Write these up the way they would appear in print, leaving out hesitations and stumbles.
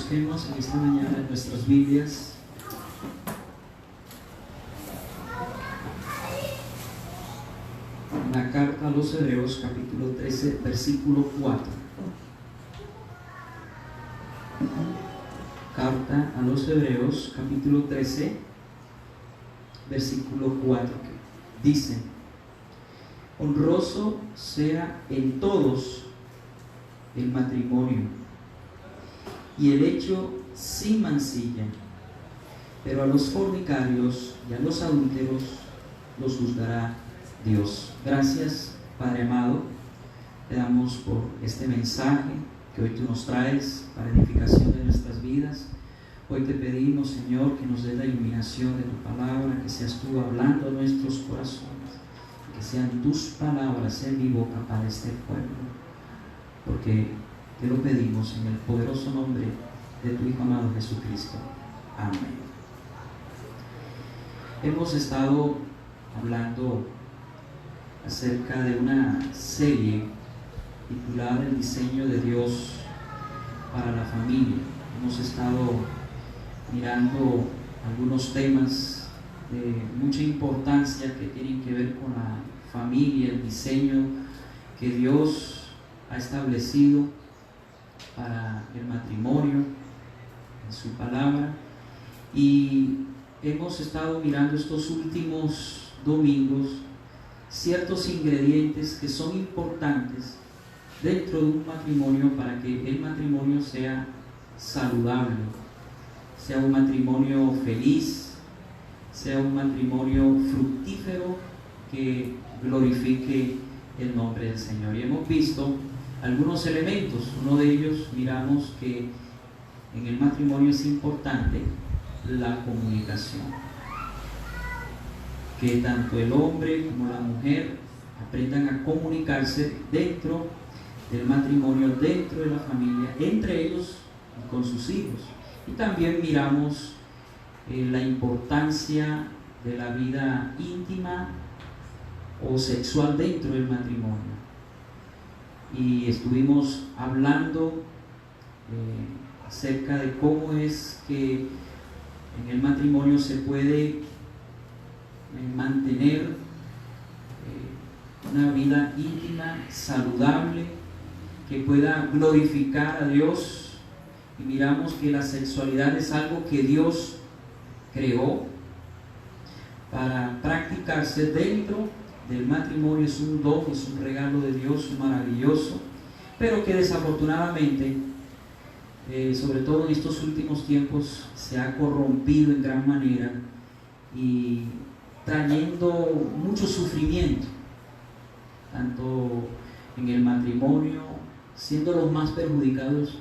Busquemos en esta mañana en nuestras Biblias la carta a los Hebreos, capítulo 13, versículo 4. Carta a los Hebreos, capítulo 13, versículo 4, que dice: honroso sea en todos el matrimonio y el hecho sin mancilla, pero a los fornicarios y a los adúlteros los juzgará Dios. Gracias, Padre amado, te damos por este mensaje que hoy tú nos traes para edificación de nuestras vidas. Hoy te pedimos, Señor, que nos des la iluminación de tu palabra, que seas tú hablando a nuestros corazones, que sean tus palabras en mi boca para este pueblo, porque te lo pedimos en el poderoso nombre de tu Hijo amado Jesucristo. Amén. Hemos estado hablando acerca de una serie titulada El diseño de Dios para la familia. Hemos estado mirando algunos temas de mucha importancia que tienen que ver con la familia, el diseño que Dios ha establecido para el matrimonio en su palabra, y hemos estado mirando estos últimos domingos ciertos ingredientes que son importantes dentro de un matrimonio para que el matrimonio sea saludable, sea un matrimonio feliz, sea un matrimonio fructífero que glorifique el nombre del Señor. Y hemos visto algunos elementos. Uno de ellos, miramos que en el matrimonio es importante la comunicación, que tanto el hombre como la mujer aprendan a comunicarse dentro del matrimonio, dentro de la familia, entre ellos y con sus hijos. Y también miramos la importancia de la vida íntima o sexual dentro del matrimonio, y estuvimos hablando acerca de cómo es que en el matrimonio se puede mantener una vida íntima, saludable, que pueda glorificar a Dios. Y miramos que la sexualidad es algo que Dios creó para practicarse dentro del matrimonio. Es un don, es un regalo de Dios maravilloso, pero que desafortunadamente, sobre todo en estos últimos tiempos, se ha corrompido en gran manera y trayendo mucho sufrimiento, tanto en el matrimonio, siendo los más perjudicados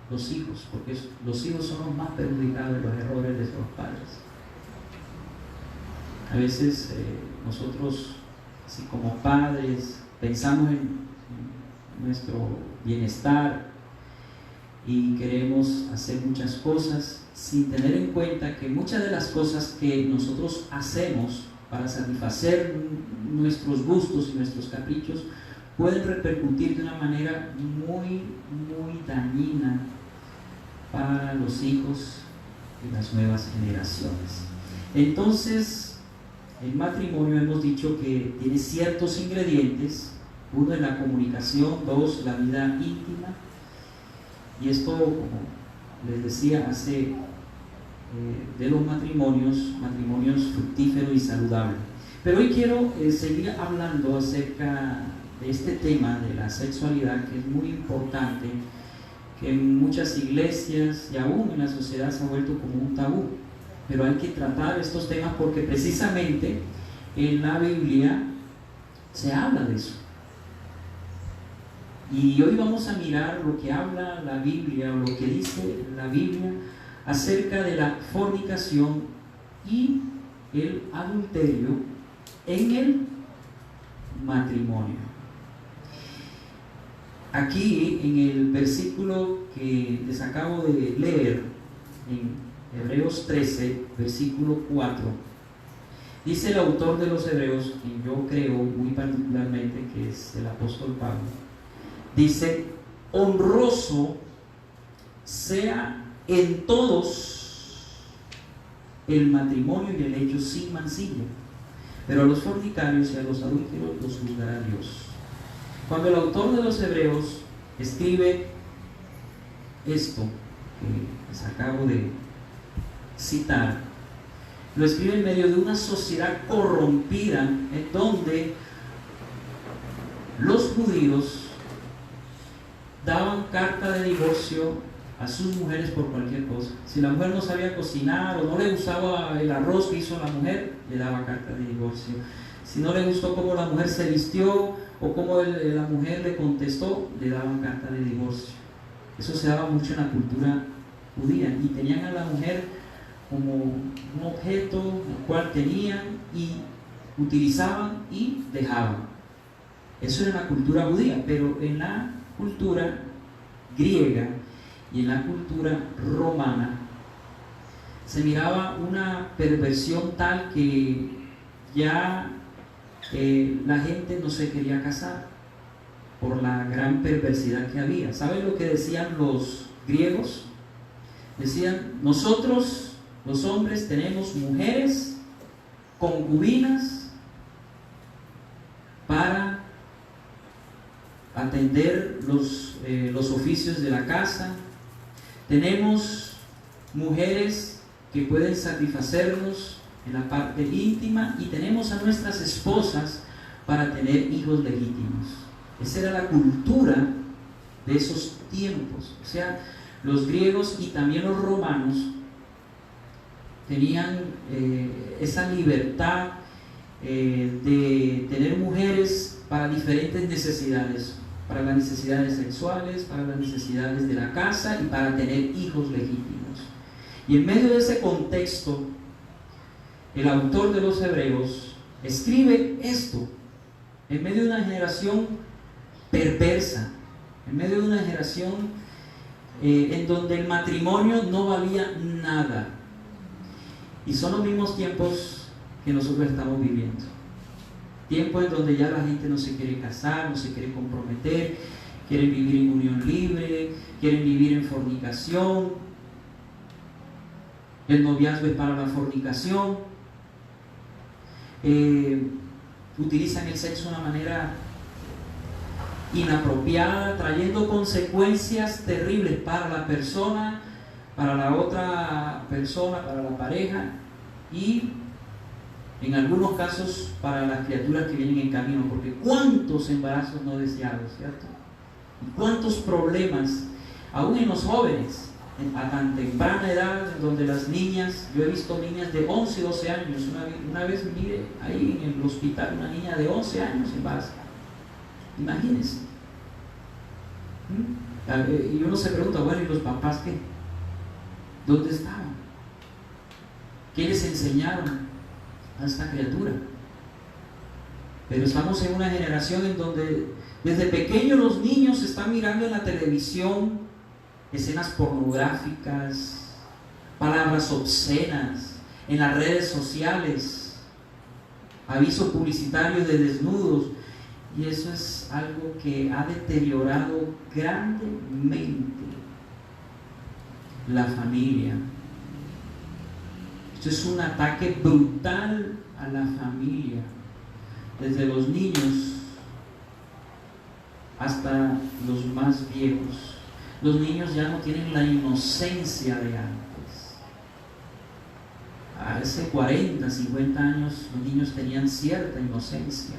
los hijos, porque los hijos son los más perjudicados de los errores de sus padres. A veces nosotros, así como padres, pensamos en nuestro bienestar y queremos hacer muchas cosas sin tener en cuenta que muchas de las cosas que nosotros hacemos para satisfacer nuestros gustos y nuestros caprichos pueden repercutir de una manera muy dañina para los hijos y las nuevas generaciones. Entonces, el matrimonio, hemos dicho que tiene ciertos ingredientes. Uno es la comunicación, dos, la vida íntima, y esto, como les decía, hace de los matrimonios fructíferos y saludables. Pero hoy quiero seguir hablando acerca de este tema de la sexualidad, que es muy importante, que en muchas iglesias y aún en la sociedad se ha vuelto como un tabú. Pero hay que tratar estos temas porque precisamente en la Biblia se habla de eso. Y hoy vamos a mirar lo que habla la Biblia, o lo que dice la Biblia acerca de la fornicación y el adulterio en el matrimonio. Aquí en el versículo que les acabo de leer, en Hebreos 13, versículo 4, dice el autor de los Hebreos, quien yo creo muy particularmente que es el apóstol Pablo, dice: honroso sea en todos el matrimonio y el hecho sin mancilla, pero a los fornicarios y a los adúlteros los juzgará Dios. Cuando el autor de los Hebreos escribe esto que les acabo de citar, lo escribe en medio de una sociedad corrompida en donde los judíos daban carta de divorcio a sus mujeres por cualquier cosa. Si la mujer no sabía cocinar o no le gustaba el arroz que hizo la mujer, le daba carta de divorcio. Si no le gustó cómo la mujer se vistió o cómo la mujer le contestó, le daban carta de divorcio. Eso se daba mucho en la cultura judía, y tenían a la mujer como un objeto el cual tenían y utilizaban y dejaban. Eso era en la cultura judía, pero en la cultura griega y en la cultura romana se miraba una perversión tal que ya la gente no se quería casar por la gran perversidad que había. ¿Saben lo que decían los griegos? Decían: nosotros los hombres tenemos mujeres concubinas para atender los oficios de la casa, tenemos mujeres que pueden satisfacernos en la parte íntima, y tenemos a nuestras esposas para tener hijos legítimos. Esa era la cultura de esos tiempos. O sea, los griegos y también los romanos tenían esa libertad de tener mujeres para diferentes necesidades, para las necesidades sexuales, para las necesidades de la casa y para tener hijos legítimos. Y en medio de ese contexto, el autor de los Hebreos escribe esto en medio de una generación perversa, en medio de una generación en donde el matrimonio no valía nada. Y son los mismos tiempos que nosotros estamos viviendo. Tiempos en donde ya la gente no se quiere casar, no se quiere comprometer, quieren vivir en unión libre, quieren vivir en fornicación. El noviazgo es para la fornicación. Utilizan el sexo de una manera inapropiada, trayendo consecuencias terribles para la persona, para la otra persona, para la pareja, y en algunos casos para las criaturas que vienen en camino, porque cuántos embarazos no deseados, ¿cierto? Y cuántos problemas, aún en los jóvenes, a tan temprana edad, donde las niñas, yo he visto niñas de 11 y 12 años, una vez miré ahí en el hospital una niña de 11 años embarazada. Imagínense. Y uno se pregunta, bueno, ¿y los papás qué? ¿Dónde estaban? ¿Qué les enseñaron a esta criatura? Pero estamos en una generación en donde desde pequeños los niños están mirando en la televisión escenas pornográficas, palabras obscenas, en las redes sociales, avisos publicitarios de desnudos, y eso es algo que ha deteriorado grandemente la familia. Esto es un ataque brutal a la familia, desde los niños hasta los más viejos. Los niños ya no tienen la inocencia de antes. Hace 40, 50 años los niños tenían cierta inocencia,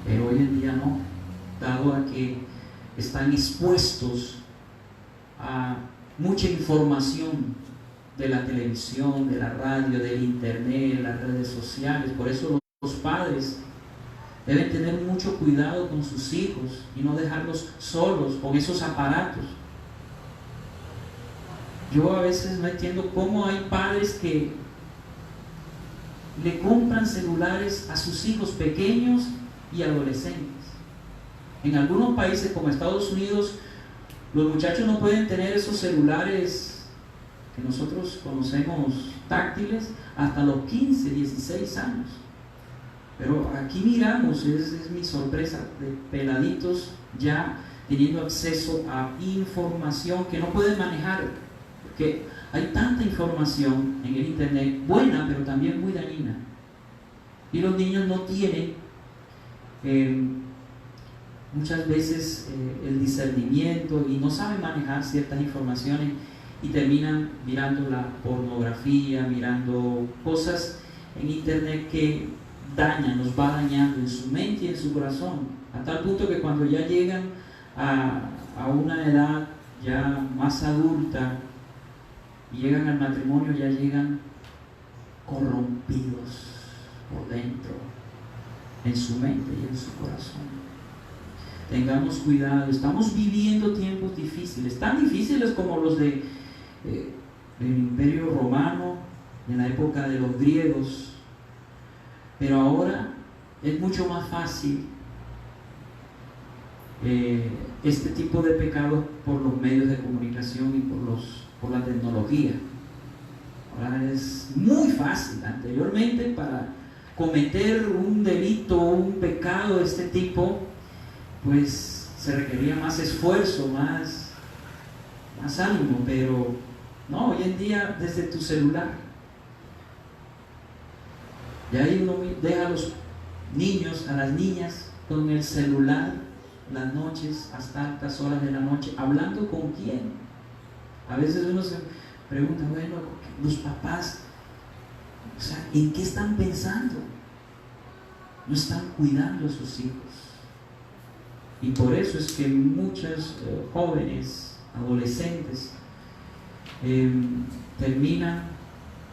pero hoy en día no, dado a que están expuestos a mucha información de la televisión, de la radio, del internet, de las redes sociales. Por eso los padres deben tener mucho cuidado con sus hijos y no dejarlos solos con esos aparatos. Yo a veces no entiendo cómo hay padres que le compran celulares a sus hijos pequeños y adolescentes. En algunos países como Estados Unidos, los muchachos no pueden tener esos celulares que nosotros conocemos táctiles hasta los 15, 16 años. Pero aquí miramos, es mi sorpresa, de peladitos ya teniendo acceso a información que no pueden manejar, porque hay tanta información en el internet, buena pero también muy dañina, y los niños no tienen muchas veces el discernimiento y no saben manejar ciertas informaciones y terminan mirando la pornografía, mirando cosas en internet que dañan, nos va dañando en su mente y en su corazón, a tal punto que cuando ya llegan a una edad ya más adulta y llegan al matrimonio, ya llegan corrompidos por dentro, en su mente y en su corazón. Tengamos cuidado, estamos viviendo tiempos difíciles, tan difíciles como los del Imperio Romano, en la época de los griegos, pero ahora es mucho más fácil este tipo de pecados por los medios de comunicación y por la tecnología. Ahora es muy fácil. Anteriormente, para cometer un delito o un pecado de este tipo, pues se requería más esfuerzo, más ánimo, pero no, hoy en día desde tu celular, ya ahí uno deja a los niños, a las niñas con el celular las noches, hasta altas horas de la noche, hablando con quién. A veces uno se pregunta, bueno, los papás, o sea, ¿en qué están pensando? No están cuidando a sus hijos. Y por eso es que muchos jóvenes, adolescentes, terminan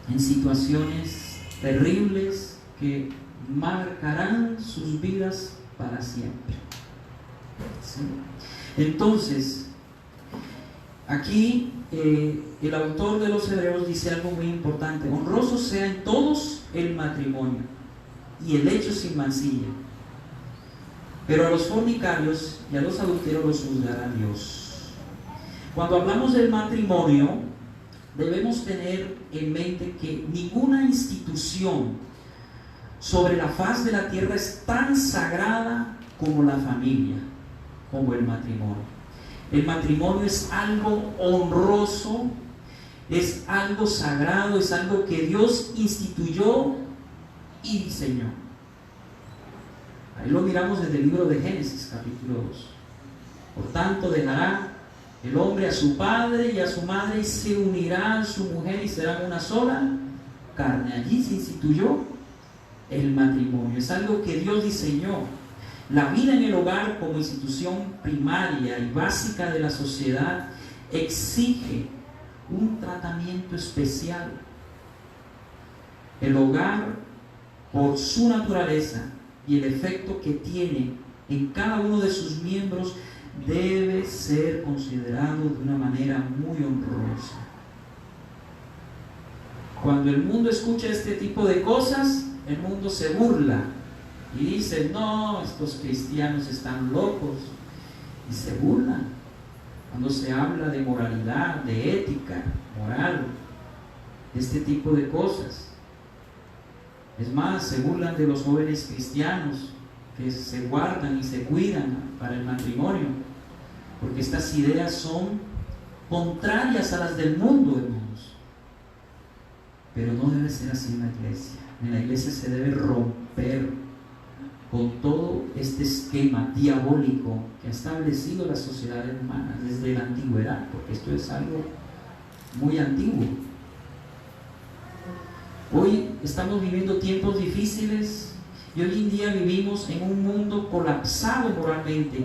en situaciones terribles que marcarán sus vidas para siempre. ¿Sí? Entonces, aquí el autor de los Hebreos dice algo muy importante: honroso sea en todos el matrimonio y el hecho sin mancilla, pero a los fornicarios y a los adúlteros los juzgará Dios. Cuando hablamos del matrimonio, debemos tener en mente que ninguna institución sobre la faz de la tierra es tan sagrada como la familia, como el matrimonio. El matrimonio es algo honroso, es algo sagrado, es algo que Dios instituyó y diseñó. Ahí lo miramos desde el libro de Génesis, capítulo 2. Por tanto, dejará el hombre a su padre y a su madre y se unirá a su mujer y serán una sola carne. Allí se instituyó el matrimonio. Es algo que Dios diseñó. La vida en el hogar como institución primaria y básica de la sociedad exige un tratamiento especial. El hogar, por su naturaleza y el efecto que tiene en cada uno de sus miembros, debe ser considerado de una manera muy honrosa. Cuando el mundo escucha este tipo de cosas, el mundo se burla y dice: no, estos cristianos están locos, y se burlan cuando se habla de moralidad, de ética, moral, de este tipo de cosas. Es más, se burlan de los jóvenes cristianos que se guardan y se cuidan para el matrimonio, porque estas ideas son contrarias a las del mundo, hermanos. Pero no debe ser así en la iglesia. En la iglesia se debe romper con todo este esquema diabólico que ha establecido las sociedades humanas desde la antigüedad, porque esto es algo muy antiguo. Hoy estamos viviendo tiempos difíciles y hoy en día vivimos en un mundo colapsado moralmente.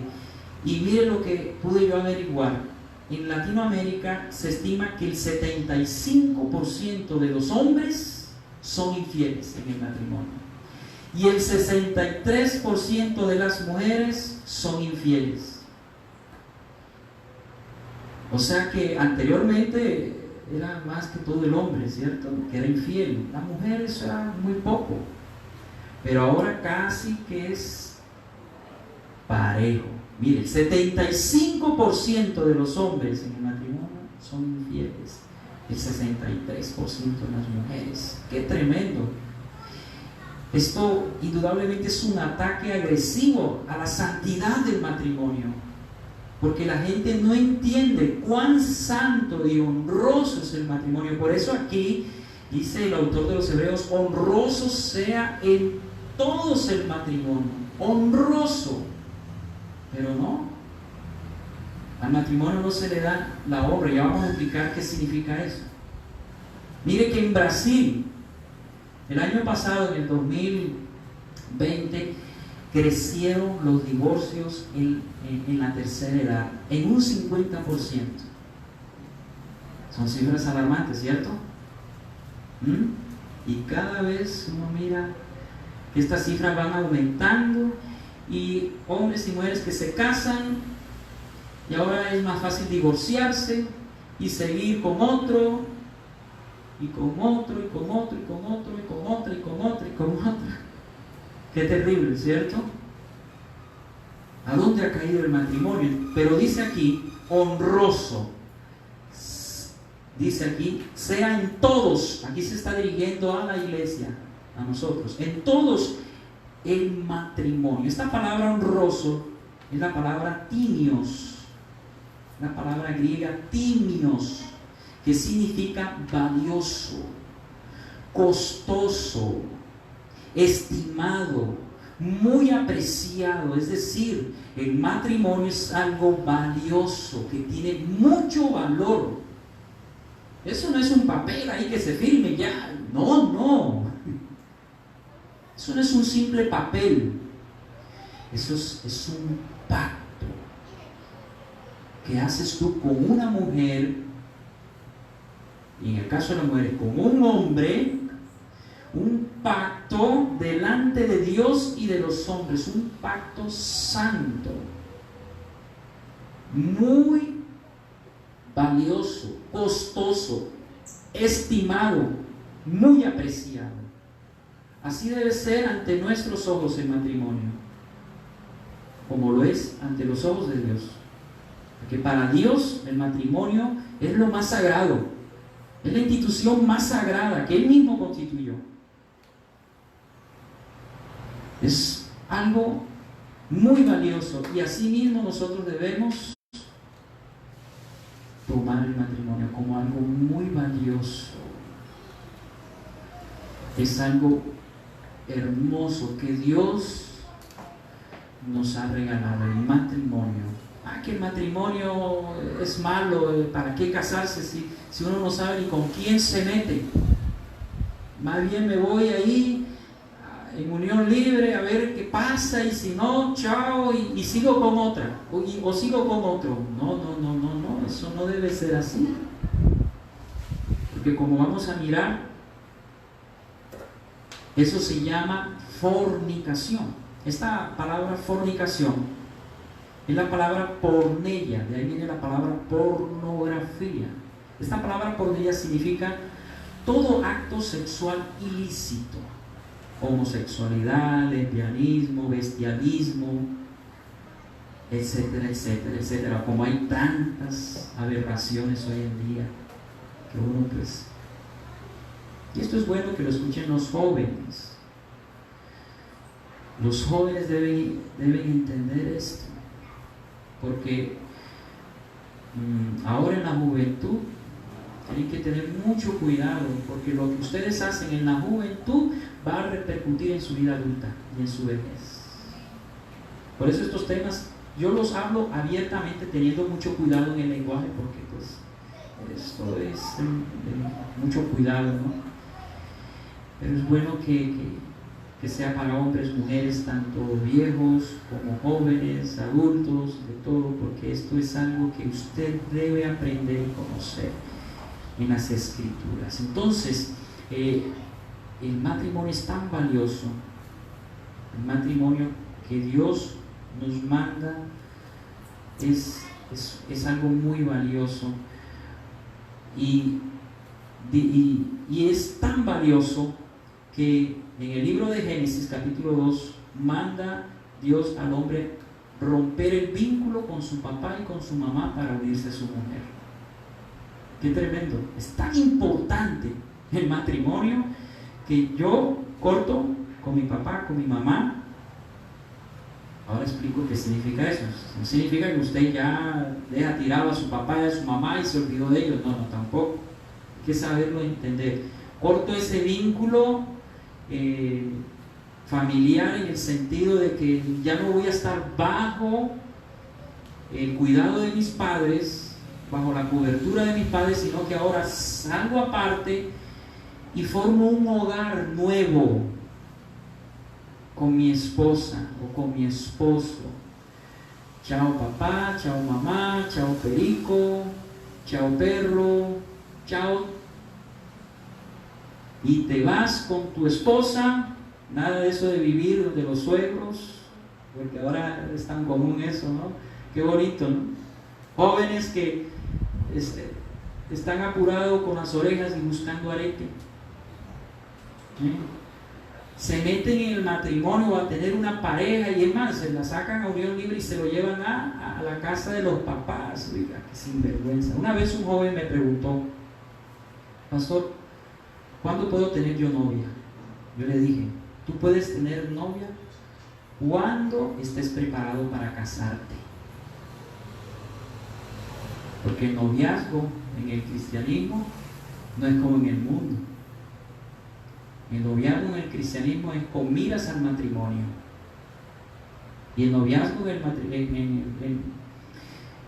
Y miren lo que pude yo averiguar. En Latinoamérica se estima que el 75% de los hombres son infieles en el matrimonio y el 63% de las mujeres son infieles. O sea que anteriormente era más que todo el hombre, ¿cierto?, que era infiel. La mujer, eso era muy poco, pero ahora casi que es parejo. Mire, el 75% de los hombres en el matrimonio son infieles, el 63% de las mujeres. ¡Qué tremendo! Esto indudablemente es un ataque agresivo a la santidad del matrimonio. porque la gente no entiende cuán santo y honroso es el matrimonio. Por eso aquí dice el autor de los Hebreos: honroso sea en todos el matrimonio, honroso. Pero no, al matrimonio no se le da la obra. Ya vamos a explicar qué significa eso. Mire que en Brasil, el año pasado, en el 2020, crecieron los divorcios en la tercera edad en un 50%. Son cifras alarmantes, ¿cierto? Y cada vez uno mira que estas cifras van aumentando, y hombres y mujeres que se casan y ahora es más fácil divorciarse y seguir con otro y con otro y con otro y con otro y con otra y con otra y con otra. Qué terrible, ¿cierto? ¿A dónde ha caído el matrimonio? Pero dice aquí, honroso. Dice aquí, sea en todos. Aquí se está dirigiendo a la iglesia, a nosotros. En todos el matrimonio. Esta palabra honroso es la palabra timios. La palabra griega timios, que significa valioso, costoso, estimado, muy apreciado. Es decir, el matrimonio es algo valioso, que tiene mucho valor. Eso no es un papel ahí que se firme ya. No, no. Eso no es un simple papel. Eso es un pacto que haces tú con una mujer, y en el caso de la mujer con un hombre. Un pacto delante de Dios y de los hombres, un pacto santo, muy valioso, costoso, estimado, muy apreciado. Así debe ser ante nuestros ojos el matrimonio, como lo es ante los ojos de Dios. Porque para Dios el matrimonio es lo más sagrado, es la institución más sagrada que Él mismo constituyó. Es algo muy valioso, y así mismo nosotros debemos tomar el matrimonio como algo muy valioso. Es algo hermoso que Dios nos ha regalado, el matrimonio. Que el matrimonio es malo, ¿para qué casarse si uno no sabe ni con quién se mete? Más bien me voy ahí en unión libre a ver qué pasa, y si no, chao, y sigo con otra, o sigo con otro. No, eso no debe ser así. Porque como vamos a mirar, eso se llama fornicación. Esta palabra fornicación es la palabra porneia, de ahí viene la palabra pornografía. Esta palabra porneia significa todo acto sexual ilícito. Homosexualidad, lesbianismo, bestialismo, etcétera, etcétera, etcétera. Como hay tantas aberraciones hoy en día, que uno pues... Y esto es bueno que lo escuchen los jóvenes. Los jóvenes deben entender esto, porque ahora en la juventud tienen que tener mucho cuidado, porque lo que ustedes hacen en la juventud va a repercutir en su vida adulta y en su vejez. Por eso estos temas yo los hablo abiertamente, teniendo mucho cuidado en el lenguaje, porque pues esto es de mucho cuidado, ¿no? Pero es bueno que sea para hombres, mujeres, tanto viejos como jóvenes, adultos, de todo, porque esto es algo que usted debe aprender y conocer en las Escrituras. Entonces, el matrimonio es tan valioso, el matrimonio que Dios nos manda es algo muy valioso, y es tan valioso que en el libro de Génesis capítulo 2 manda Dios al hombre romper el vínculo con su papá y con su mamá para unirse a su mujer. Qué tremendo, es tan importante el matrimonio que yo corto con mi papá, con mi mamá, Ahora explico qué significa eso. No significa que usted ya deja tirado a su papá y a su mamá y se olvidó de ellos. No, no, tampoco. Hay que saberlo entender. Corto ese vínculo familiar en el sentido de que ya no voy a estar bajo el cuidado de mis padres, bajo la cobertura de mis padres, sino que ahora salgo aparte y formo un hogar nuevo con mi esposa o con mi esposo. Chao papá, chao mamá, chao perico, chao perro, chao. Y te vas con tu esposa. Nada de eso de vivir de los suegros, porque ahora es tan común eso, ¿no? Qué bonito, ¿no? Jóvenes que están apurados con las orejas y buscando arete. Se meten en el matrimonio a tener una pareja y es más, se la sacan a unión libre y se lo llevan a la casa de los papás. Oiga, qué sinvergüenza. Una vez un joven me preguntó: pastor, ¿cuándo puedo tener yo novia? Yo le dije: tú puedes tener novia cuando estés preparado para casarte. Porque el noviazgo en el cristianismo no es como en el mundo. El noviazgo en el cristianismo es con miras al matrimonio. Y el noviazgo en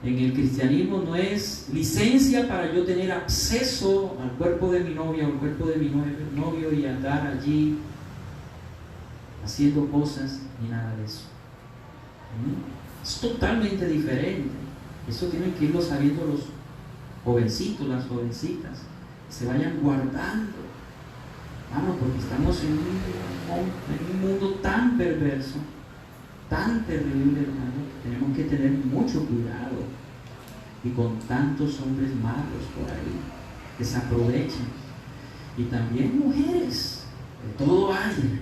el cristianismo no es licencia para yo tener acceso al cuerpo de mi novia o al cuerpo de mi novio y andar allí haciendo cosas ni nada de eso. Es totalmente diferente. Eso tienen que irlo sabiendo los jovencitos, las jovencitas, que se vayan guardando. Porque estamos en un mundo tan perverso, tan terrible, hermano, que tenemos que tener mucho cuidado. Y con tantos hombres malos por ahí que se aprovechan. Y también mujeres, de todo hay.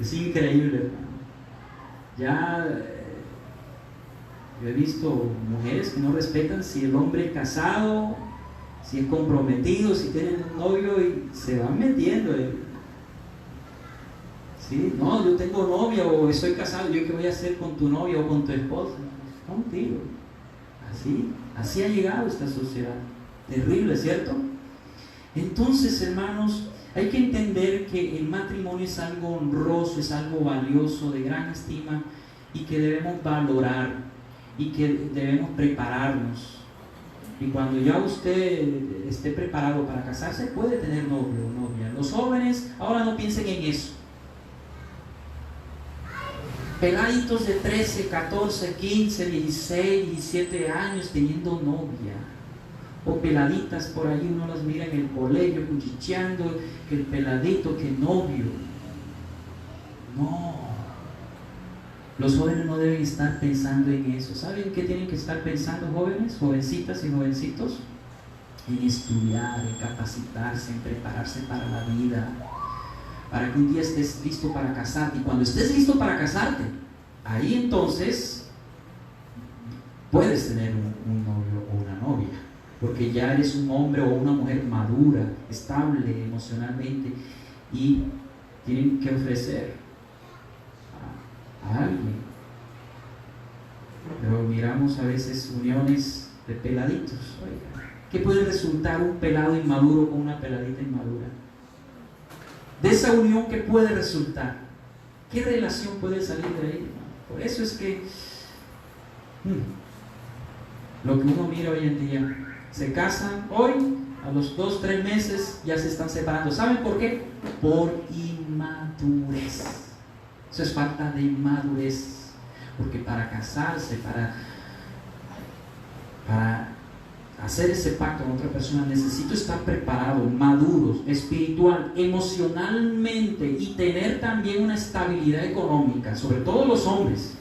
Es increíble, hermano. Ya yo he visto mujeres que no respetan si el hombre es casado, si es comprometido, si tienen un novio, y se van metiendo. ¿Sí? No, yo tengo novia o estoy casado, ¿yo qué voy a hacer con tu novia o con tu esposa? Contigo. Así ha llegado esta sociedad. Terrible, ¿cierto? Entonces, hermanos, hay que entender que el matrimonio es algo honroso, es algo valioso, de gran estima, y que debemos valorar y que debemos prepararnos. Y cuando ya usted esté preparado para casarse, puede tener novio o novia. Los jóvenes ahora no piensen en eso. Peladitos de 13, 14, 15, 16, 17 años teniendo novia. O peladitas por ahí, uno las mira en el colegio cuchicheando, que el peladito, que novio. No. Los jóvenes no deben estar pensando en eso. ¿Saben qué tienen que estar pensando, jóvenes, jovencitas y jovencitos? En estudiar, en capacitarse, en prepararse para la vida, para que un día estés listo para casarte. Y cuando estés listo para casarte, ahí entonces puedes tener un novio o una novia, porque ya eres un hombre o una mujer madura, estable emocionalmente, y tienen que ofrecer a alguien. Pero miramos a veces uniones de peladitos. Oiga, ¿qué puede resultar un pelado inmaduro con una peladita inmadura? De esa unión, ¿qué puede resultar? ¿Qué relación puede salir de ahí? Por eso es que lo que uno mira hoy en día, se casan hoy, a los 2, 3 meses ya se están separando. ¿Saben por qué? Por inmadurez. Eso es falta de madurez, porque para casarse, para hacer ese pacto con otra persona, necesito estar preparado, maduro, espiritual, emocionalmente, y tener también una estabilidad económica, sobre todo los hombres.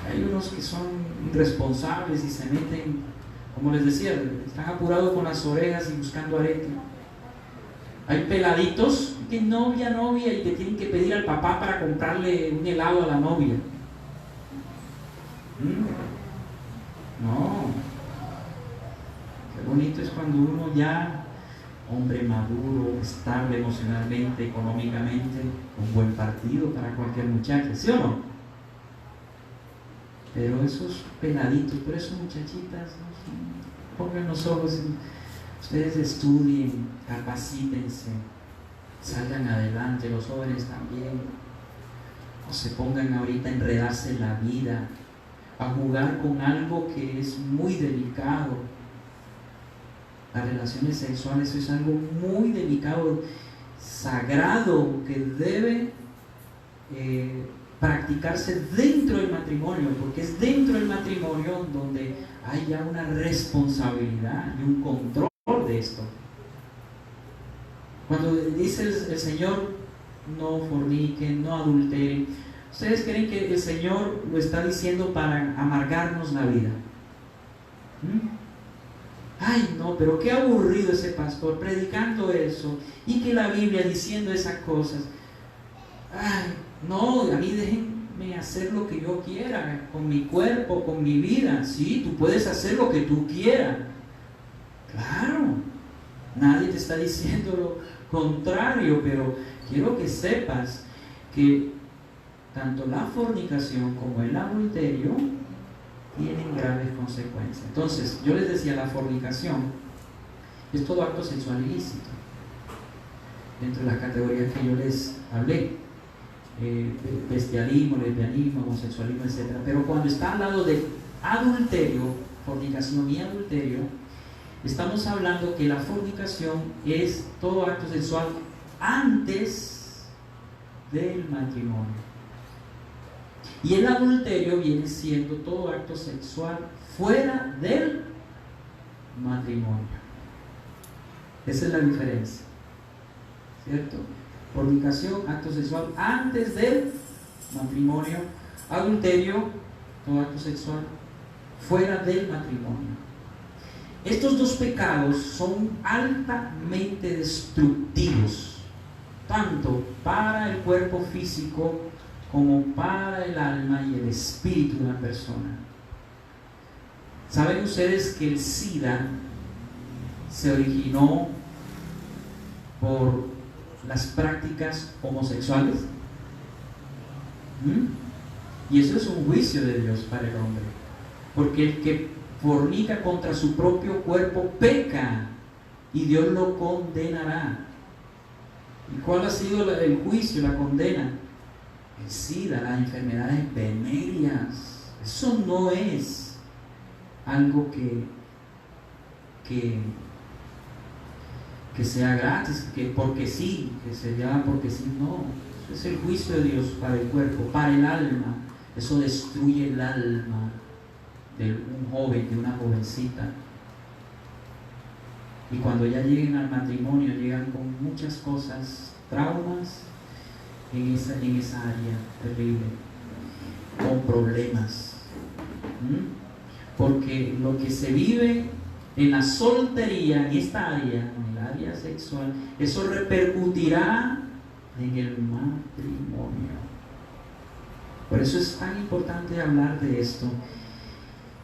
Hay unos que son irresponsables y se meten, como les decía, están apurados con las orejas y buscando arete. Hay peladitos que novia, y que tienen que pedir al papá para comprarle un helado a la novia. No. Qué bonito es cuando uno ya hombre maduro, estable emocionalmente, económicamente, un buen partido para cualquier muchacha, ¿sí o no? Pero esos peladitos, pero esas muchachitas, ¿no? Pongan los ojos, ustedes estudien, capacítense, salgan adelante, los jóvenes también, no se pongan ahorita a enredarse en la vida, a jugar con algo que es muy delicado. Las relaciones sexuales es algo muy delicado, sagrado, que debe practicarse dentro del matrimonio, porque es dentro del matrimonio donde hay ya una responsabilidad y un control de esto. Cuando dice el Señor, no forniquen, no adulteren, ¿ustedes creen que el Señor lo está diciendo para amargarnos la vida? Ay, no, pero qué aburrido ese pastor predicando eso, y que la Biblia diciendo esas cosas. Ay, no, a mí déjenme hacer lo que yo quiera, con mi cuerpo, con mi vida. Sí, tú puedes hacer lo que tú quieras. Claro, nadie te está diciendo lo contrario, pero quiero que sepas que tanto la fornicación como el adulterio tienen graves consecuencias. Entonces, yo les decía, la fornicación es todo acto sexual ilícito, dentro de las categorías que yo les hablé, bestialismo, lesbianismo, homosexualismo, etc. Pero cuando está al lado de adulterio, fornicación y adulterio, estamos hablando que la fornicación es todo acto sexual antes del matrimonio. Y el adulterio viene siendo todo acto sexual fuera del matrimonio. Esa es la diferencia, ¿cierto? Fornicación, acto sexual antes del matrimonio. Adulterio, todo acto sexual fuera del matrimonio. Estos dos pecados son altamente destructivos, tanto para el cuerpo físico como para el alma y el espíritu de una persona. ¿Saben ustedes que el SIDA se originó por las prácticas homosexuales? Y eso es un juicio de Dios para el hombre, porque el que fornica contra su propio cuerpo peca y Dios lo condenará. ¿Y cuál ha sido el juicio, la condena? El SIDA, las enfermedades venéreas. Eso no es algo que sea gratis, que porque sí, que se llama porque sí. No, eso es el juicio de Dios para el cuerpo, para el alma. Eso destruye el alma de un joven, de una jovencita. Y cuando ya lleguen al matrimonio, llegan con muchas cosas, traumas en esa área terrible, con problemas. Porque lo que se vive en la soltería, en esta área, en el área sexual, eso repercutirá en el matrimonio. Por eso es tan importante hablar de esto.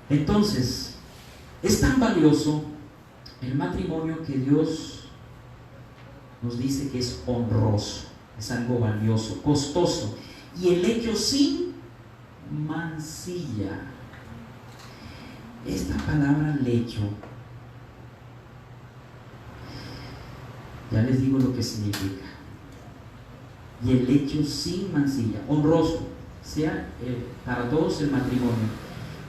Entonces, es tan valioso el matrimonio que Dios nos dice que es honroso, es algo valioso, costoso, y el hecho sin mancilla. Esta palabra lecho, ya les digo lo que significa. Y el hecho sin mancilla, honroso, sea para todos el matrimonio,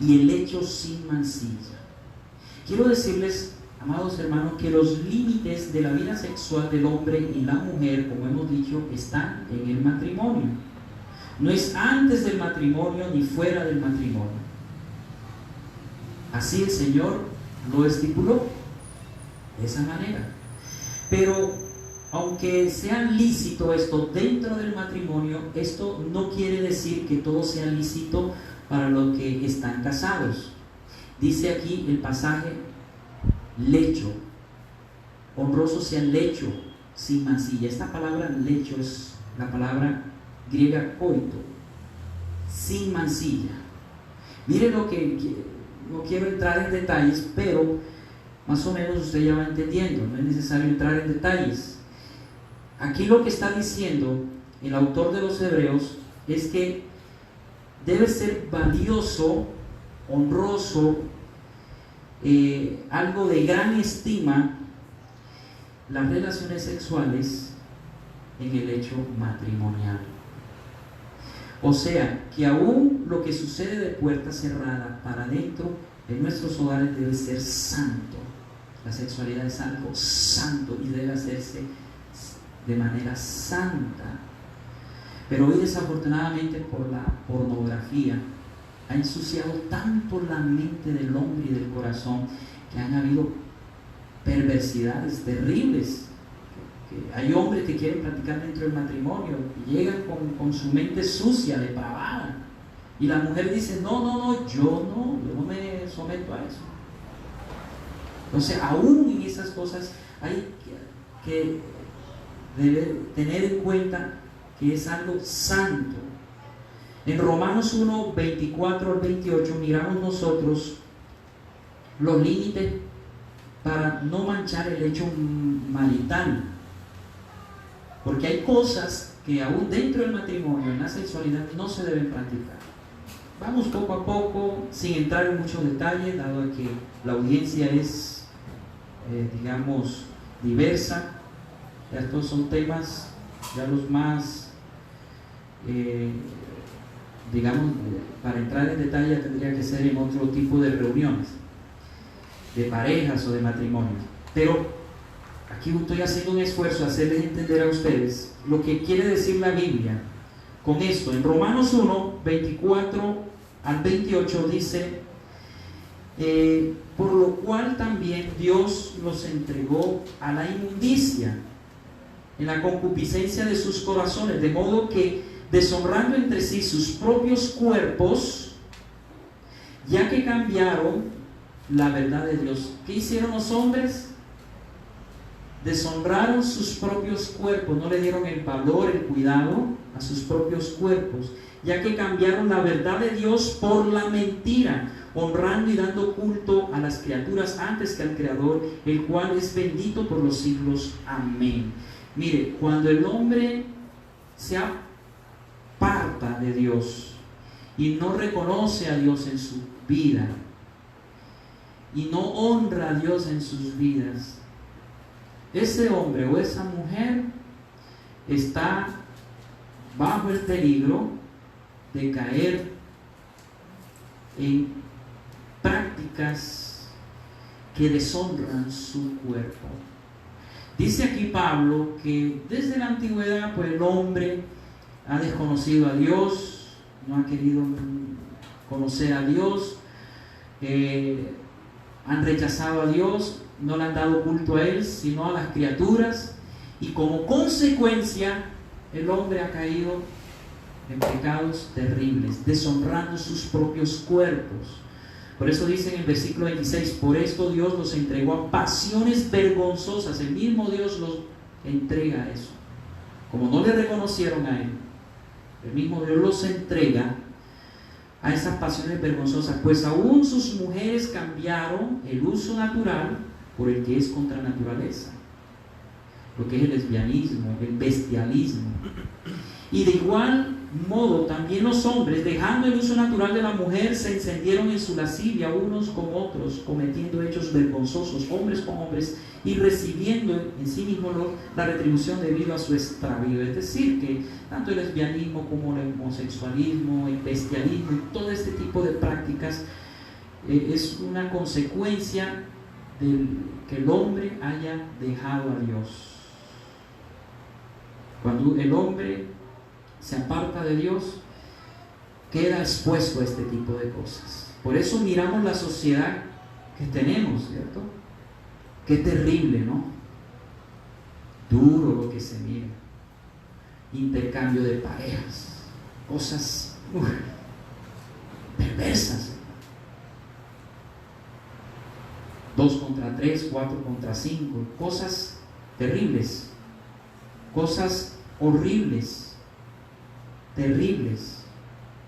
y el hecho sin mancilla. Quiero decirles, amados hermanos, que los límites de la vida sexual del hombre y la mujer, como hemos dicho, están en el matrimonio. No es antes del matrimonio ni fuera del matrimonio. Así el Señor lo estipuló de esa manera. Pero aunque sea lícito esto dentro del matrimonio, esto no quiere decir que todo sea lícito para los que están casados. Dice aquí el pasaje: lecho, honroso sea el lecho sin mancilla. Esta palabra lecho es la palabra griega coito, sin mancilla. Miren lo que no quiero entrar en detalles, pero más o menos usted ya va entendiendo, no es necesario entrar en detalles. Aquí lo que está diciendo el autor de los Hebreos es que debe ser valioso, honroso, algo de gran estima, las relaciones sexuales en el hecho matrimonial. O sea, que aún lo que sucede de puerta cerrada para adentro de nuestros hogares debe ser santo. La sexualidad es algo santo y debe hacerse de manera santa. Pero hoy, desafortunadamente, por la pornografía ha ensuciado tanto la mente del hombre y del corazón que han habido perversidades terribles. Hay hombres que quieren practicar dentro del matrimonio y llegan con su mente sucia, depravada, y la mujer dice: no, yo no me someto a eso. Entonces, aún en esas cosas hay que tener en cuenta que es algo santo. En Romanos 1, 24 al 28 miramos nosotros los límites para no manchar el hecho marital, porque hay cosas que aún dentro del matrimonio, en la sexualidad, no se deben practicar. Vamos poco a poco, sin entrar en muchos detalles, dado que la audiencia es, digamos, diversa. Ya estos son temas, ya los más, digamos, para entrar en detalle ya tendría que ser en otro tipo de reuniones, de parejas o de matrimonios. Pero aquí estoy haciendo un esfuerzo a hacerles entender a ustedes lo que quiere decir la Biblia con esto. En Romanos 1, 24 al 28 dice: por lo cual también Dios los entregó a la inmundicia en la concupiscencia de sus corazones, de modo que, deshonrando entre sí sus propios cuerpos, ya que cambiaron la verdad de Dios. ¿Qué hicieron los hombres? Deshonraron sus propios cuerpos, no le dieron el valor, el cuidado a sus propios cuerpos, ya que cambiaron la verdad de Dios por la mentira, honrando y dando culto a las criaturas antes que al Creador, el cual es bendito por los siglos. Amén. Mire, cuando el hombre se aparta de Dios y no reconoce a Dios en su vida y no honra a Dios en sus vidas, ese hombre o esa mujer está bajo el peligro de caer en prácticas que deshonran su cuerpo. Dice aquí Pablo que desde la antigüedad, pues, el hombre ha desconocido a Dios, no ha querido conocer a Dios, han rechazado a Dios, no le han dado culto a Él, sino a las criaturas, y como consecuencia el hombre ha caído en pecados terribles, deshonrando sus propios cuerpos. Por eso dice en el versículo 26: por esto Dios los entregó a pasiones vergonzosas. El mismo Dios los entrega a eso. Como no le reconocieron a Él, el mismo Dios los entrega a esas pasiones vergonzosas, pues aún sus mujeres cambiaron el uso natural por el que es contra naturaleza, lo que es el lesbianismo, el bestialismo. Y de igual modo también los hombres, dejando el uso natural de la mujer, se encendieron en su lascivia unos con otros, cometiendo hechos vergonzosos, hombres con hombres, y recibiendo en sí mismo la retribución debido a su extravío. Es decir, que tanto el lesbianismo como el homosexualismo, el bestialismo y todo este tipo de prácticas es una consecuencia de que el hombre haya dejado a Dios. Cuando el hombre se aparta de Dios, queda expuesto a este tipo de cosas. Por eso miramos la sociedad que tenemos, ¿cierto? Qué terrible, ¿no? Duro lo que se mira. Intercambio de parejas, cosas perversas. 2 contra 3, 4 contra 5, cosas terribles, cosas horribles, terribles,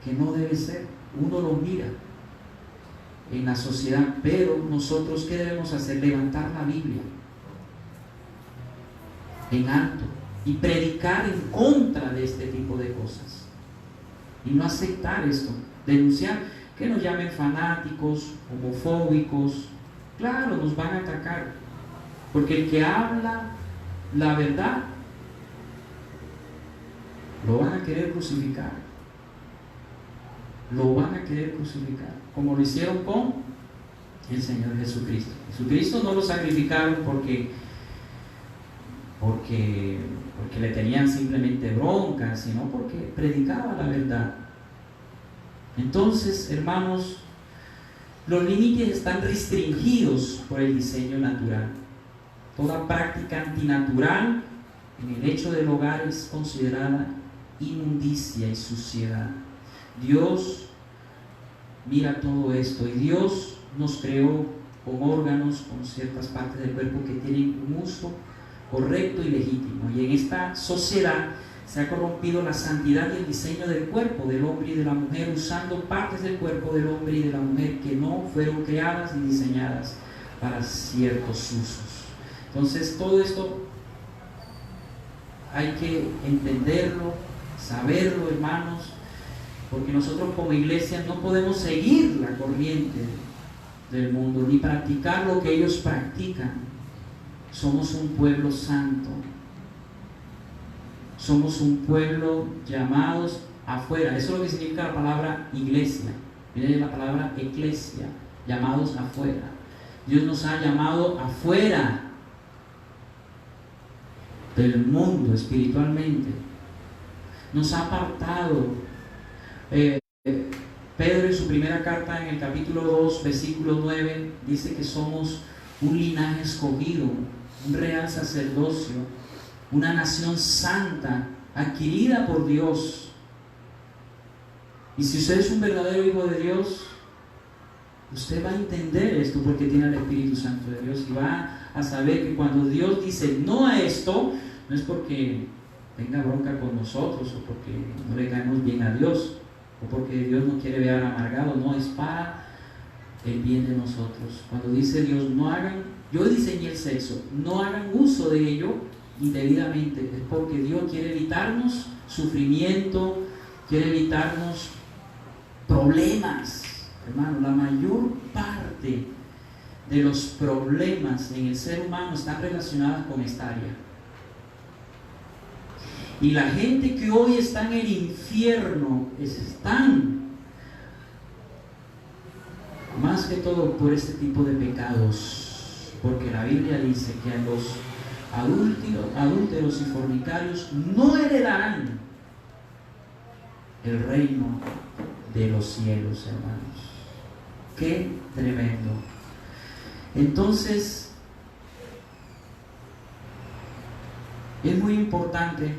que no debe ser. Uno lo mira. en la sociedad, pero nosotros, ¿qué debemos hacer? Levantar la Biblia en alto y predicar en contra de este tipo de cosas y no aceptar esto, denunciar, que nos llamen fanáticos, homofóbicos. Claro, nos van a atacar, porque el que habla la verdad lo van a querer crucificar, como lo hicieron con el Señor Jesucristo. Jesucristo no lo sacrificaron porque le tenían simplemente bronca, sino porque predicaba la verdad. Entonces, hermanos, los límites están restringidos por el diseño natural. Toda práctica antinatural en el hecho del hogar es considerada inmundicia y suciedad. Dios mira todo esto, y Dios nos creó con órganos, con ciertas partes del cuerpo que tienen un uso correcto y legítimo, y en esta sociedad se ha corrompido la santidad y el diseño del cuerpo del hombre y de la mujer, usando partes del cuerpo del hombre y de la mujer que no fueron creadas ni diseñadas para ciertos usos. Entonces, todo esto hay que entenderlo, saberlo, hermanos, porque nosotros como iglesia no podemos seguir la corriente del mundo ni practicar lo que ellos practican. Somos un pueblo santo, somos un pueblo llamados afuera. Eso es lo que significa la palabra iglesia, viene de la palabra eclesia, llamados afuera. Dios nos ha llamado afuera del mundo espiritualmente, nos ha apartado. Pedro en su primera carta, en el capítulo 2, versículo 9, dice que somos un linaje escogido, un real sacerdocio, una nación santa, adquirida por Dios. Y si usted es un verdadero hijo de Dios, usted va a entender esto porque tiene el Espíritu Santo de Dios, y va a saber que cuando Dios dice no a esto, no es porque tenga bronca con nosotros o porque no le caemos bien a Dios o porque Dios nos quiere ver amargado, no, es para el bien de nosotros. Cuando dice Dios no hagan, yo diseñé el sexo, no hagan uso de ello indebidamente, es porque Dios quiere evitarnos sufrimiento, quiere evitarnos problemas. Hermano, la mayor parte de los problemas en el ser humano están relacionadas con esta área. Y la gente que hoy está en el infierno están más que todo por este tipo de pecados, porque la Biblia dice que a los adúlteros y fornicarios no heredarán el reino de los cielos, hermanos. Qué tremendo. Entonces, es muy importante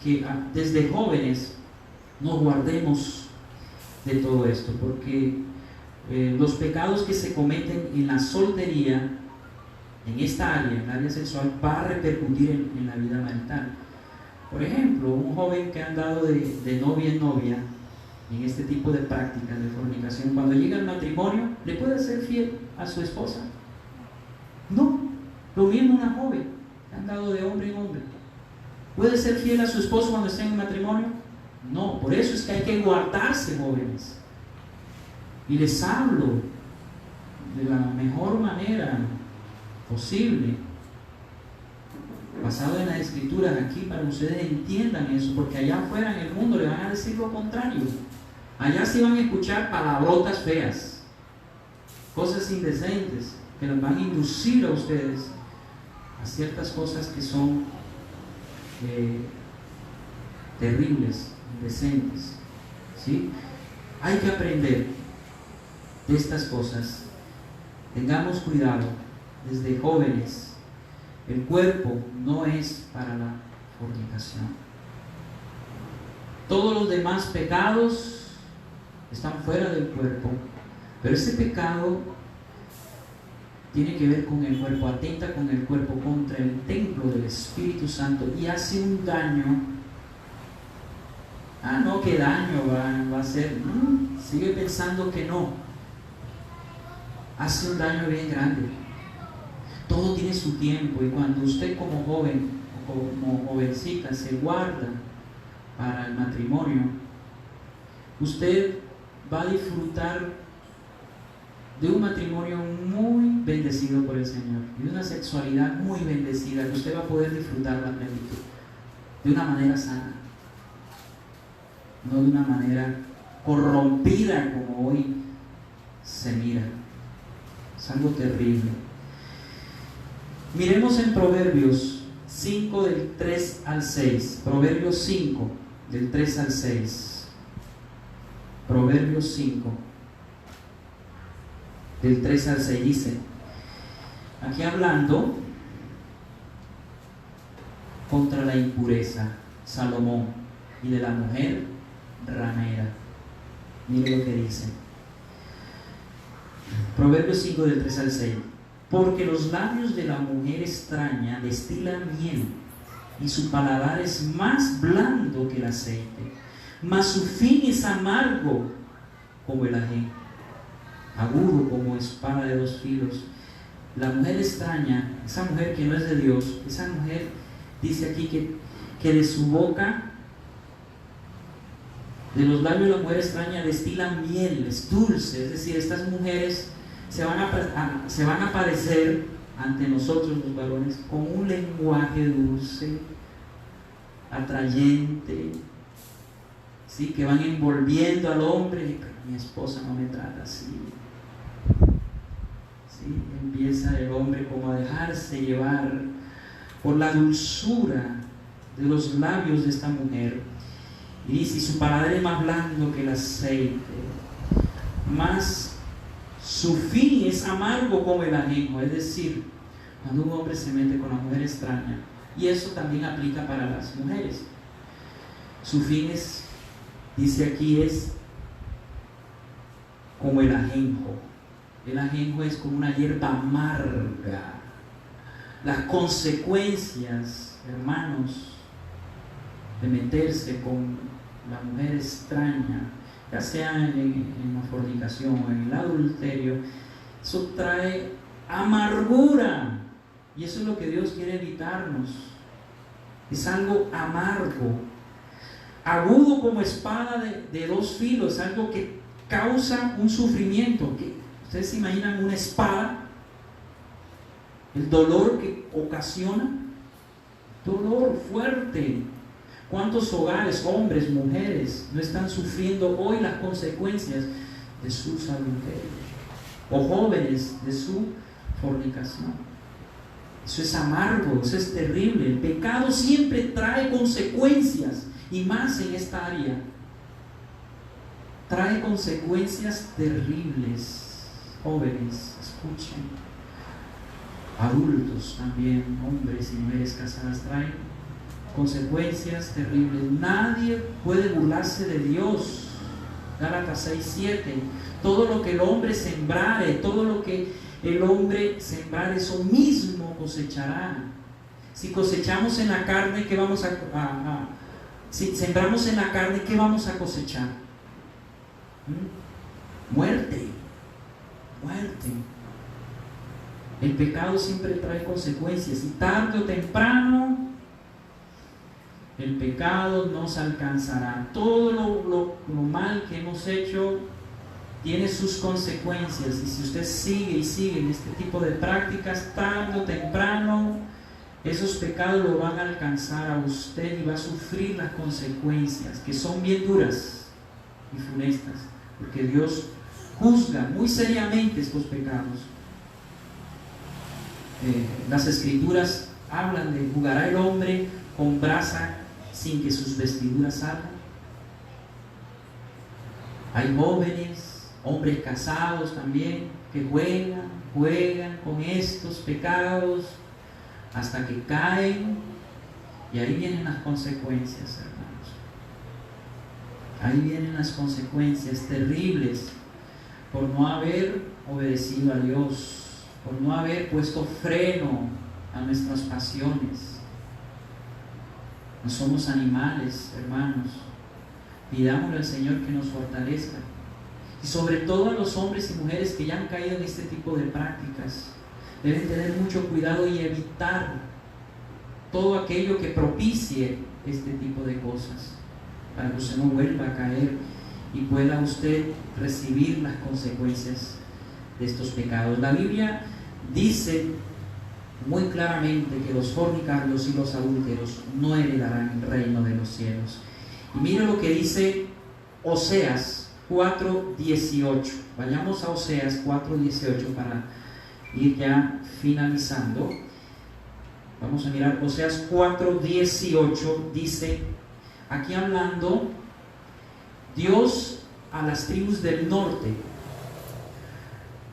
que desde jóvenes nos guardemos de todo esto, porque los pecados que se cometen en la soltería, en esta área, en el área sexual, va a repercutir en la vida marital. Por ejemplo, un joven que ha andado de novia en novia en este tipo de prácticas de fornicación, cuando llega al matrimonio, ¿le puede ser fiel a su esposa? No. Lo mismo una joven que ha andado de hombre en hombre, ¿puede ser fiel a su esposo cuando esté en el matrimonio? No. Por eso es que hay que guardarse, jóvenes. Y les hablo de la mejor manera posible, basado en las escrituras aquí, para que ustedes entiendan eso, porque allá afuera en el mundo le van a decir lo contrario. Allá sí van a escuchar palabrotas feas, cosas indecentes, que les van a inducir a ustedes a ciertas cosas que son terribles, indecentes, ¿sí? Hay que aprender de estas cosas. Tengamos cuidado desde jóvenes. El cuerpo no es para la fornicación. Todos los demás pecados están fuera del cuerpo, pero ese pecado tiene que ver con el cuerpo, atenta con el cuerpo, contra el templo del Espíritu Santo, y hace un daño. No, ¿qué daño va a hacer? Sigue pensando que no. hace un daño bien grande. Todo tiene su tiempo, y cuando usted como joven o como jovencita se guarda para el matrimonio, usted va a disfrutar de un matrimonio muy bendecido por el Señor, y de una sexualidad muy bendecida, que usted va a poder disfrutar la plenitud de una manera sana, no de una manera corrompida como hoy se mira. Es algo terrible. Miremos en Proverbios 5 del 3 al 6. Proverbios 5 del 3 al 6. Proverbios 5 del 3 al 6 dice, aquí hablando contra la impureza, Salomón, y de la mujer ramera. Mire lo que dice. Proverbios 5 del 3 al 6. Porque los labios de la mujer extraña destilan miel, y su paladar es más blando que el aceite, mas su fin es amargo como el ajenjo, agudo como espada de dos filos. La mujer extraña, esa mujer que no es de Dios, esa mujer dice aquí que de su boca, de los labios de la mujer extraña destilan miel, es dulce. Es decir, estas mujeres se van a aparecer ante nosotros los varones con un lenguaje dulce, atrayente, ¿sí? Que van envolviendo al hombre. Mi esposa no me trata así, ¿sí? Empieza el hombre como a dejarse llevar por la dulzura de los labios de esta mujer, y dice, su paladar es más blando que el aceite, más su fin es amargo como el ajenjo. Es decir, cuando un hombre se mete con la mujer extraña, y eso también aplica para las mujeres, su fin es, dice aquí, es como el ajenjo. El ajenjo es como una hierba amarga. Las consecuencias, hermanos, de meterse con la mujer extraña, ya sea en la fornicación o en el adulterio, eso trae amargura, y eso es lo que Dios quiere evitarnos. Es algo amargo, agudo como espada de dos filos, algo que causa un sufrimiento. ¿Ustedes se imaginan una espada? El dolor que ocasiona, dolor fuerte. ¿Cuántos hogares, hombres, mujeres, no están sufriendo hoy las consecuencias de sus adulterios? O jóvenes de su fornicación. Eso es amargo, eso es terrible. El pecado siempre trae consecuencias, y más en esta área. Trae consecuencias terribles. Jóvenes, escuchen. Adultos también, hombres y mujeres casadas, traen consecuencias terribles. Nadie puede burlarse de Dios. Gálatas 6:7. Todo lo que el hombre sembrare, todo lo que el hombre sembrare, eso mismo cosechará. Si cosechamos en la carne, ¿qué vamos si sembramos en la carne, ¿qué vamos a cosechar? Muerte. Muerte. El pecado siempre trae consecuencias, y tarde o temprano el pecado nos alcanzará. Todo lo mal que hemos hecho tiene sus consecuencias, y si usted sigue y sigue en este tipo de prácticas, tarde o temprano esos pecados lo van a alcanzar a usted, y va a sufrir las consecuencias, que son bien duras y funestas, porque Dios juzga muy seriamente estos pecados. Las escrituras hablan de: ¿jugará el hombre con brasa sin que sus vestiduras ardan? Hay jóvenes, hombres casados también, que juegan con estos pecados hasta que caen, y ahí vienen las consecuencias, hermanos. Ahí vienen las consecuencias terribles por no haber obedecido a Dios, por no haber puesto freno a nuestras pasiones. No somos animales, hermanos. Pidámosle al Señor que nos fortalezca. Y sobre todo a los hombres y mujeres que ya han caído en este tipo de prácticas, deben tener mucho cuidado y evitar todo aquello que propicie este tipo de cosas, para que usted no vuelva a caer y pueda usted recibir las consecuencias de estos pecados. La Biblia dice muy claramente que los fornicarios y los adúlteros no heredarán el reino de los cielos. Y mire lo que dice Oseas 4:18. Vayamos a Oseas 4:18 para ir ya finalizando. Vamos a mirar Oseas 4:18. Dice, aquí hablando Dios a las tribus del norte,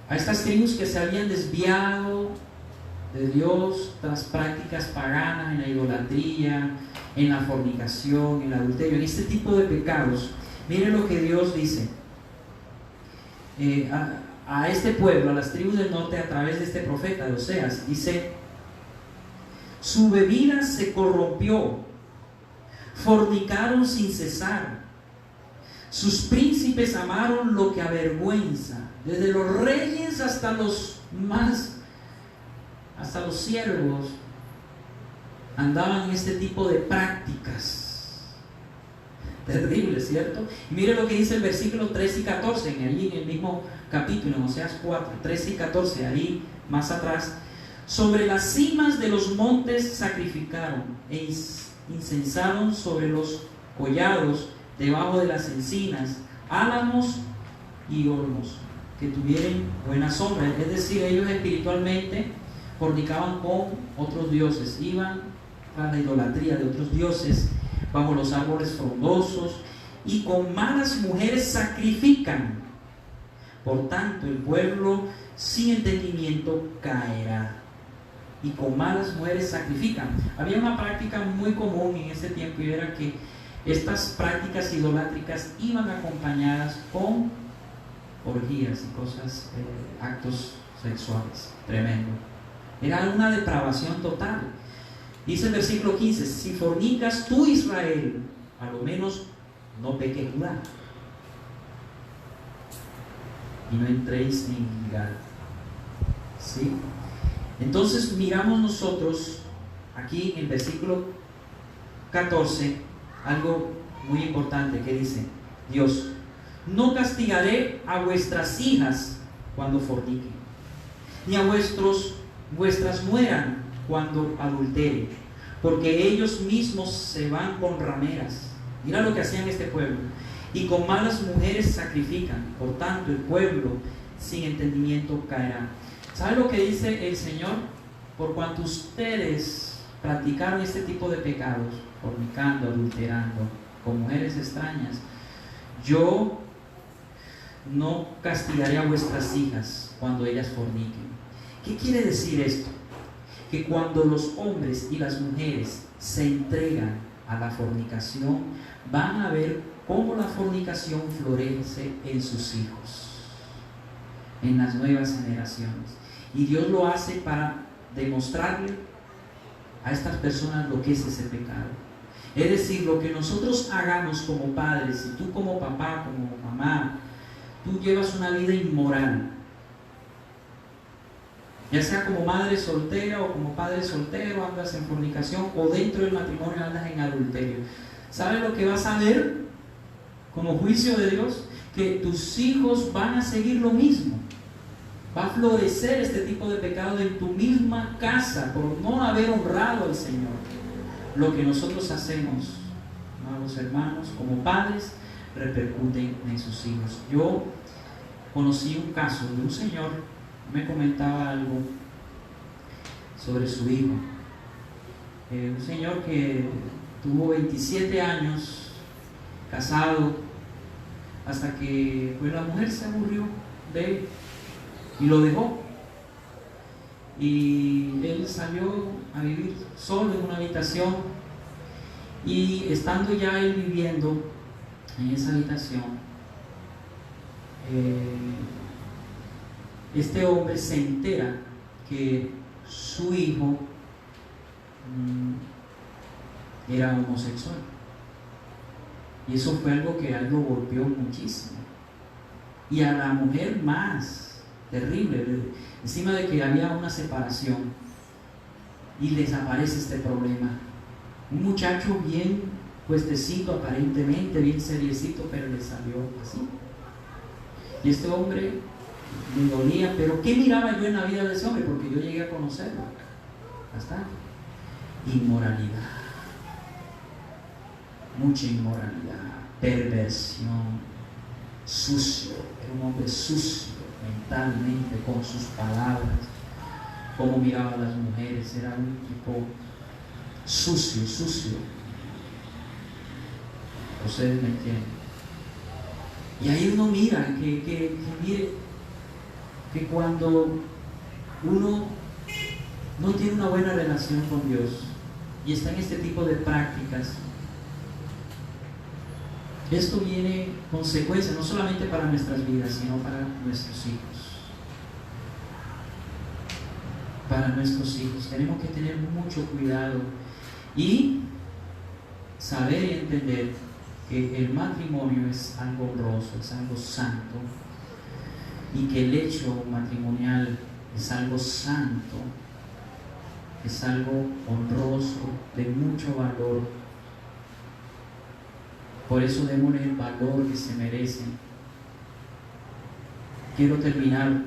a estas tribus que se habían desviado de Dios tras prácticas paganas, en la idolatría, en la fornicación, en el adulterio, en este tipo de pecados. Mire lo que Dios dice a este pueblo, a las tribus del norte, a través de este profeta de Oseas. Dice: su bebida se corrompió, fornicaron sin cesar, sus príncipes amaron lo que avergüenza, desde los reyes hasta los siervos andaban en este tipo de prácticas. Terrible, ¿cierto? Y mire lo que dice el versículo 13 y 14, en el mismo capítulo, en Oseas 4, 13 y 14, ahí más atrás. Sobre las cimas de los montes sacrificaron e incensaron sobre los collados, debajo de las encinas, álamos y olmos, que tuvieran buena sombra. Es decir, ellos espiritualmente fornicaban con otros dioses, iban a la idolatría de otros dioses bajo los árboles frondosos, y con malas mujeres sacrifican. Por tanto, el pueblo sin entendimiento caerá, y con malas mujeres sacrifican. Había una práctica muy común en ese tiempo, y era que estas prácticas idolátricas iban acompañadas con orgías y cosas, actos sexuales. Tremendo. Era una depravación total. Dice el versículo 15: si fornicas tú, Israel, a lo menos no peque Judá, y no entréis en Gilgal. ¿Sí? Entonces miramos nosotros aquí en el versículo 14 algo muy importante que dice Dios: no castigaré a vuestras hijas cuando forniquen, ni a vuestras mueran cuando adulteren, porque ellos mismos se van con rameras. Mira lo que hacían este pueblo. Y con malas mujeres sacrifican. Por tanto, el pueblo sin entendimiento caerá. ¿Sabe lo que dice el Señor? Por cuanto ustedes practicaron este tipo de pecados, fornicando, adulterando con mujeres extrañas, yo no castigaré a vuestras hijas cuando ellas forniquen. ¿Qué quiere decir esto? Que cuando los hombres y las mujeres se entregan a la fornicación, van a ver cómo la fornicación florece en sus hijos, en las nuevas generaciones. Y Dios lo hace para demostrarle a estas personas lo que es ese pecado. Es decir, lo que nosotros hagamos como padres, y tú como papá, como mamá, tú llevas una vida inmoral, ya sea como madre soltera o como padre soltero, andas en fornicación, o dentro del matrimonio andas en adulterio. ¿Sabes lo que vas a ver como juicio de Dios? Que tus hijos van a seguir lo mismo. Va a florecer este tipo de pecado en tu misma casa por no haber honrado al Señor. Lo que nosotros hacemos, amados hermanos, como padres, repercuten en sus hijos. Yo conocí un caso de un señor, me comentaba algo sobre su hijo. Un señor que tuvo 27 años casado, hasta que pues, la mujer se aburrió de él y lo dejó, y él salió a vivir solo en una habitación. Y estando ya él viviendo en esa habitación, este hombre se entera que su hijo era homosexual, y eso fue algo que a él lo golpeó muchísimo. y a la mujer más terrible, encima de que había una separación y les aparece este problema. Un muchacho bien puestecito, aparentemente bien seriecito, pero le salió así. Y este hombre me dolía, pero ¿qué miraba yo en la vida de ese hombre? Porque yo llegué a conocerlo bastante. Inmoralidad, mucha inmoralidad, perversión, sucio, era un hombre sucio mentalmente, con sus palabras, cómo miraba a las mujeres, era un tipo sucio. Ustedes me entienden. Y ahí uno mira que mire que cuando uno no tiene una buena relación con Dios y está en este tipo de prácticas, esto viene consecuencias no solamente para nuestras vidas, sino para nuestros hijos. Para nuestros hijos tenemos que tener mucho cuidado y saber y entender que el matrimonio es algo honroso, es algo santo, y que el hecho matrimonial es algo santo, es algo honroso, de mucho valor. Por eso démosle el valor que se merecen. Quiero terminar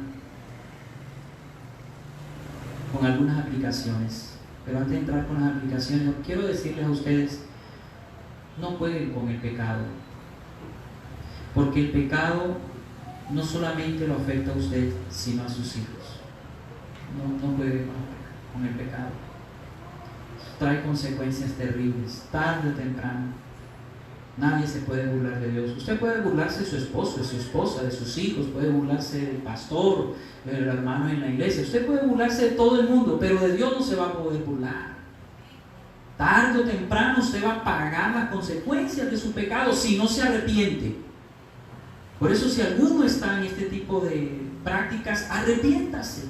con algunas aplicaciones, pero antes de entrar con las aplicaciones, quiero decirles a ustedes: no jueguen con el pecado, porque el pecado no solamente lo afecta a usted, sino a sus hijos. No jueguen con el pecado. Trae consecuencias terribles, tarde o temprano. Nadie se puede burlar de Dios. Usted puede burlarse de su esposo, de su esposa, de sus hijos, puede burlarse del pastor, del hermano en la iglesia. Usted puede burlarse de todo el mundo, pero de Dios no se va a poder burlar. Tarde o temprano usted va a pagar las consecuencias de su pecado si no se arrepiente. Por eso, si alguno está en este tipo de prácticas, arrepiéntase.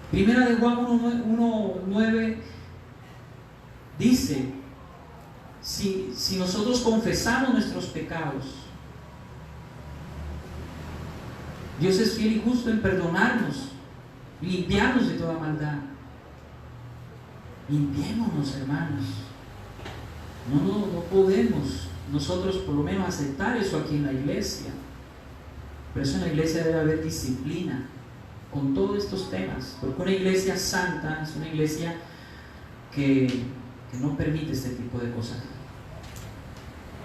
Primera de Juan 1:9 dice: si nosotros confesamos nuestros pecados, Dios es fiel y justo en perdonarnos, limpiarnos de toda maldad. Limpiémonos, hermanos. No podemos nosotros por lo menos aceptar eso aquí en la iglesia. Por eso en la iglesia debe haber disciplina con todos estos temas, porque una iglesia santa es una iglesia que no permite este tipo de cosas.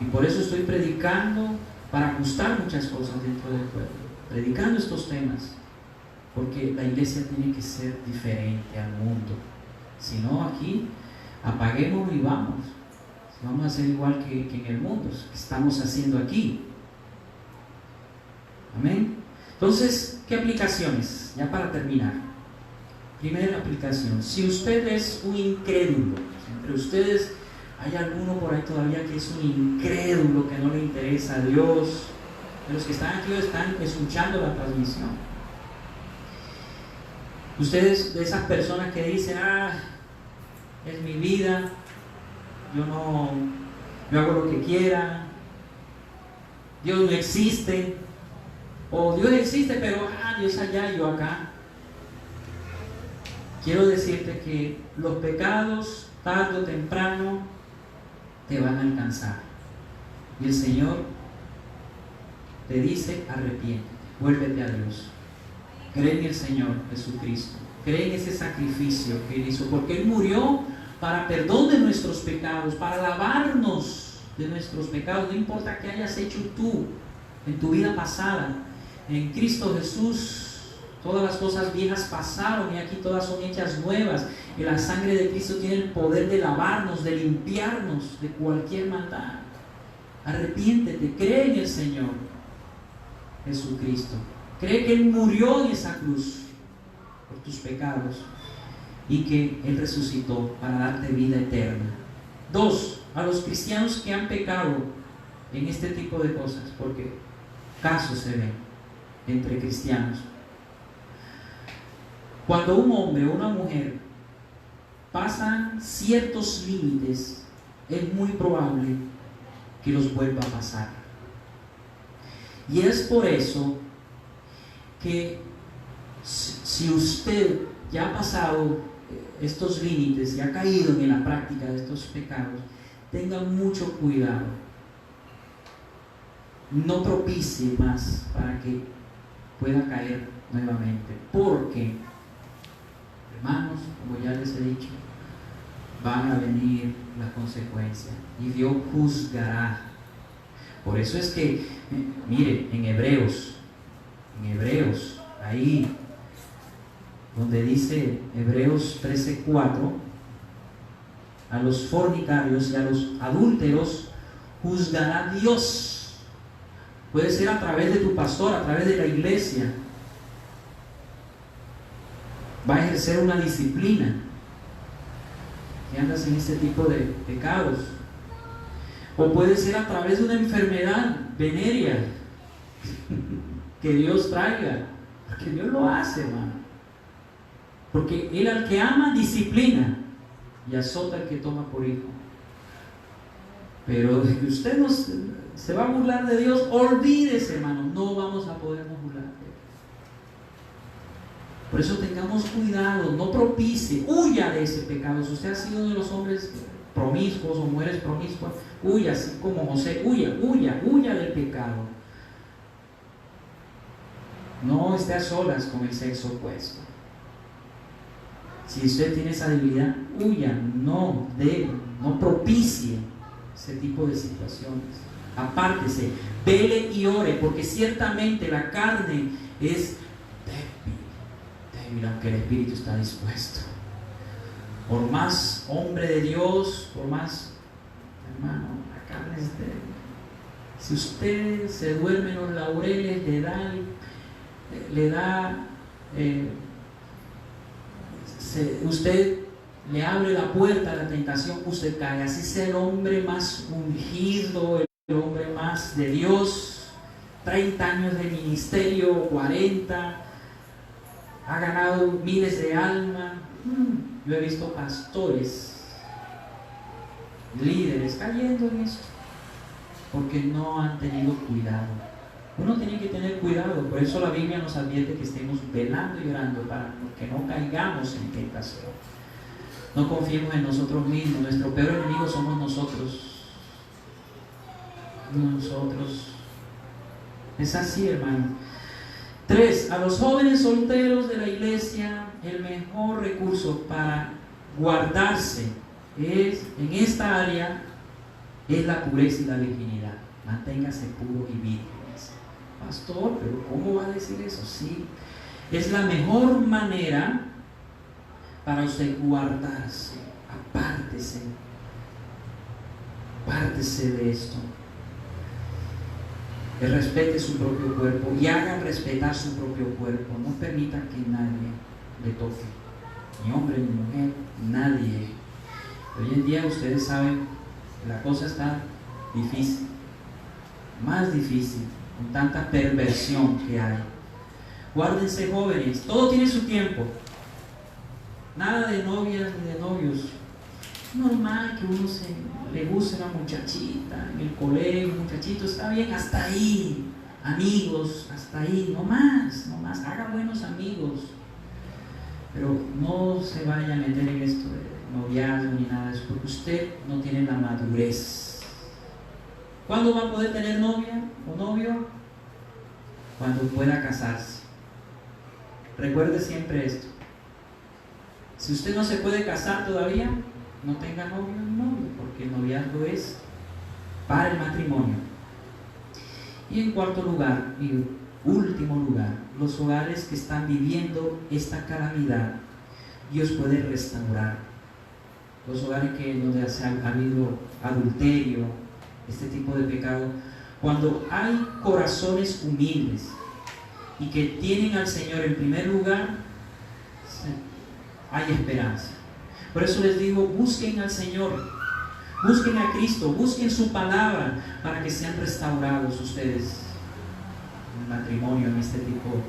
Y por eso estoy predicando, para ajustar muchas cosas dentro del pueblo, predicando estos temas, porque la iglesia tiene que ser diferente al mundo. Si no, aquí apaguemos y vamos a hacer igual que en el mundo, que estamos haciendo aquí. Amén. Entonces, ¿qué aplicaciones? Ya para terminar. Primera aplicación: si usted es un incrédulo, entre ustedes hay alguno por ahí todavía que es un incrédulo, que no le interesa a Dios, de los que están aquí o están escuchando la transmisión, ustedes, de esas personas que dicen: es mi vida, yo hago lo que quiera, Dios no existe, o Dios existe pero Dios allá y yo acá. Quiero decirte que los pecados tarde o temprano te van a alcanzar, y el Señor te dice: arrepiéntete, vuélvete a Dios, cree en el Señor Jesucristo, cree en ese sacrificio que Él hizo, porque Él murió para perdón de nuestros pecados, para lavarnos de nuestros pecados. No importa qué hayas hecho tú en tu vida pasada, en Cristo Jesús todas las cosas viejas pasaron y aquí todas son hechas nuevas, y la sangre de Cristo tiene el poder de lavarnos, de limpiarnos de cualquier maldad. Arrepiéntete, cree en el Señor Jesucristo, cree que Él murió en esa cruz por tus pecados y que Él resucitó para darte vida eterna. 2. A los cristianos que han pecado en este tipo de cosas, porque casos se ven entre cristianos. Cuando un hombre o una mujer pasan ciertos límites, es muy probable que los vuelva a pasar. Y es por eso que si usted ya ha pasado estos límites y ha caído en la práctica de estos pecados, tenga mucho cuidado. No propicie más para que pueda caer nuevamente, porque, hermanos, como ya les he dicho, van a venir las consecuencias y Dios juzgará. Por eso es que, mire, en Hebreos, ahí donde dice Hebreos 13:4, a los fornicarios y a los adúlteros juzgará Dios. Puede ser a través de tu pastor, a través de la iglesia. Va a ejercer una disciplina si andas en este tipo de pecados. O puede ser a través de una enfermedad venérea que Dios traiga, porque Dios lo hace, hermano. Porque Él al que ama disciplina y azota al que toma por hijo. Pero de que usted se va a burlar de Dios, olvídese, hermano, no vamos a podernos burlar de Él. Por eso tengamos cuidado, no propicie, huya de ese pecado. Si usted ha sido uno de los hombres promiscuos o mujeres promiscuas, huya, así como José, huya del pecado. No esté a solas con el sexo opuesto. Si usted tiene esa debilidad, huya, no propicie ese tipo de situaciones. Apártese, vele y ore, porque ciertamente la carne es débil, aunque el espíritu está dispuesto. Por más hombre de Dios, por más, hermano, la carne es débil. Si usted se duerme en los laureles, usted le abre la puerta a la tentación, usted cae. Así sea el hombre más ungido, el hombre más de Dios, 30 años de ministerio, 40, ha ganado miles de almas. Yo he visto pastores, líderes cayendo en esto, porque no han tenido cuidado. Uno tiene que tener cuidado, por eso la Biblia nos advierte que estemos velando y orando para que no caigamos en tentación. No confiemos en nosotros mismos, nuestro peor enemigo somos nosotros. Es así, hermano. 3. A los jóvenes solteros de la iglesia, el mejor recurso para guardarse en esta área es la pureza y la virginidad. Manténgase puro y virgen. Pastor, pero ¿cómo va a decir eso? Sí, es la mejor manera para usted guardarse. Apártese de esto. Que respete su propio cuerpo y haga respetar su propio cuerpo. No permita que nadie le toque, ni hombre ni mujer, nadie. Hoy en día ustedes saben que la cosa está difícil, más difícil, con tanta perversión que hay. Guárdense, jóvenes, todo tiene su tiempo. Nada de novias ni de novios. Es normal que uno le guste una muchachita en el colegio, un muchachito, está bien, hasta ahí. Amigos, hasta ahí, no más. Haga buenos amigos. Pero no se vaya a meter en esto de noviazgo ni nada de eso, porque usted no tiene la madurez. ¿Cuándo va a poder tener novia o novio? Cuando pueda casarse. Recuerde siempre esto. Si usted no se puede casar todavía, no tenga novio ni novio, porque el noviazgo es para el matrimonio. Y en cuarto lugar, y último lugar, los hogares que están viviendo esta calamidad, Dios puede restaurar. Los hogares donde ha habido adulterio, este tipo de pecado, cuando hay corazones humildes y que tienen al Señor en primer lugar, hay esperanza. Por eso les digo, busquen al Señor, busquen a Cristo, busquen su palabra para que sean restaurados ustedes en el matrimonio, en este tipo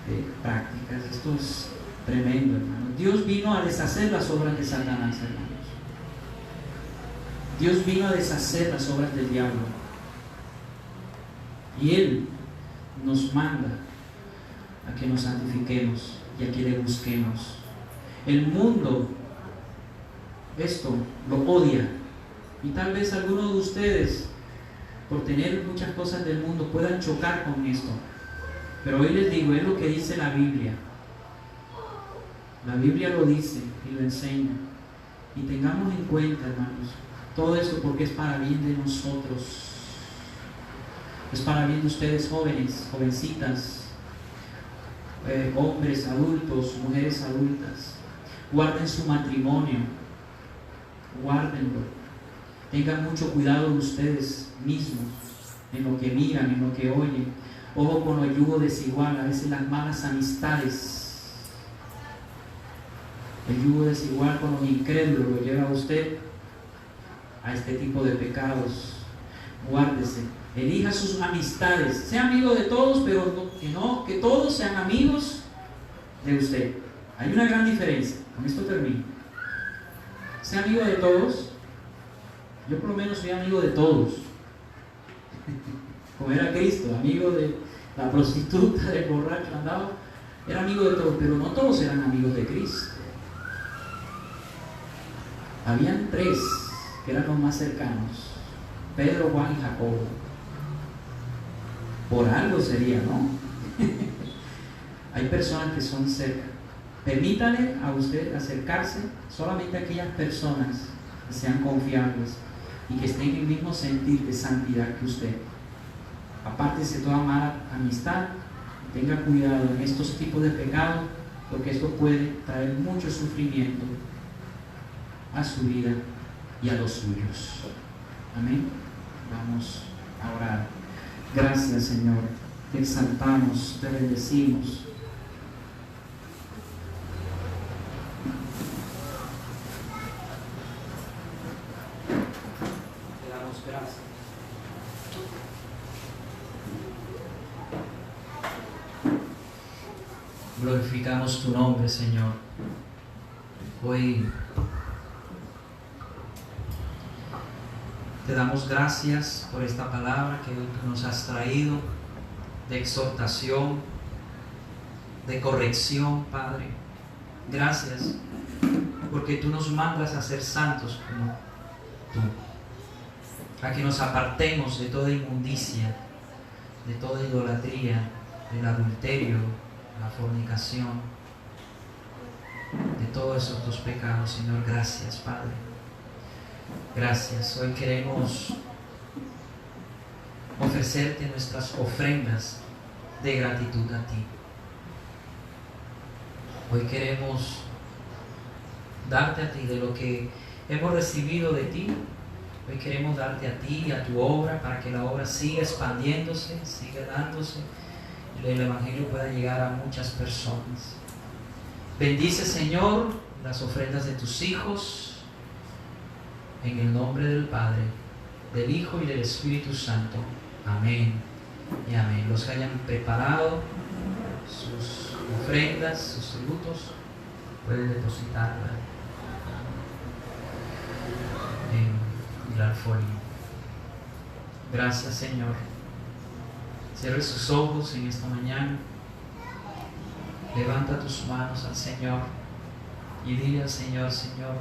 de prácticas. Esto es tremendo, hermano. Dios vino a deshacer las obras de Satanás, hermanos. Dios vino a deshacer las obras del diablo. Y Él nos manda a que nos santifiquemos y a que le busquemos. El mundo esto lo odia, y tal vez algunos de ustedes, por tener muchas cosas del mundo, puedan chocar con esto, pero hoy les digo, es lo que dice la Biblia. La Biblia lo dice y lo enseña, y tengamos en cuenta, hermanos, todo eso, porque es para bien de nosotros, es para bien de ustedes, jóvenes, jovencitas, hombres adultos, mujeres adultas. Guarden su matrimonio, guárdenlo, tengan mucho cuidado de ustedes mismos, en lo que miran, en lo que oyen. Ojo con el yugo desigual, a veces las malas amistades, el yugo desigual con los incrédulos lo lleva a usted a este tipo de pecados. Guárdese, elija sus amistades, sea amigo de todos, pero que todos sean amigos de usted. Hay una gran diferencia, con esto termino. Sea amigo de todos. Yo por lo menos soy amigo de todos, como era Cristo, amigo de la prostituta, del borracho, andaba, era amigo de todos, pero no todos eran amigos de Cristo. Habían 3 que eran los más cercanos: Pedro, Juan y Jacobo. Por algo sería, ¿no? Hay personas que son cerca. Permítale a usted acercarse solamente a aquellas personas que sean confiables y que estén en el mismo sentir de santidad que usted. Apártese toda mala amistad, tenga cuidado en estos tipos de pecados, porque esto puede traer mucho sufrimiento a su vida y a los suyos. Amén. Vamos a orar. Gracias, Señor. Te exaltamos, te bendecimos. Te damos gracias. Glorificamos tu nombre, Señor. Hoy te damos gracias por esta palabra que hoy tú nos has traído, de exhortación, de corrección, Padre. Gracias porque tú nos mandas a ser santos como tú, a que nos apartemos de toda inmundicia, de toda idolatría, del adulterio, la fornicación, de todos esos 2 pecados. Señor, gracias, Padre. Gracias. Hoy queremos ofrecerte nuestras ofrendas de gratitud a ti. Hoy queremos darte a ti de lo que hemos recibido de ti. Hoy queremos darte a ti y a tu obra, para que la obra siga expandiéndose, siga dándose, y el Evangelio pueda llegar a muchas personas. Bendice, Señor, las ofrendas de tus hijos, en el nombre del Padre, del Hijo y del Espíritu Santo. Amén y amén. Los que hayan preparado sus ofrendas, sus tributos, pueden depositarla en el alfolí. Gracias, Señor. Cierre sus ojos en esta mañana. Levanta tus manos al Señor y dile al Señor: Señor,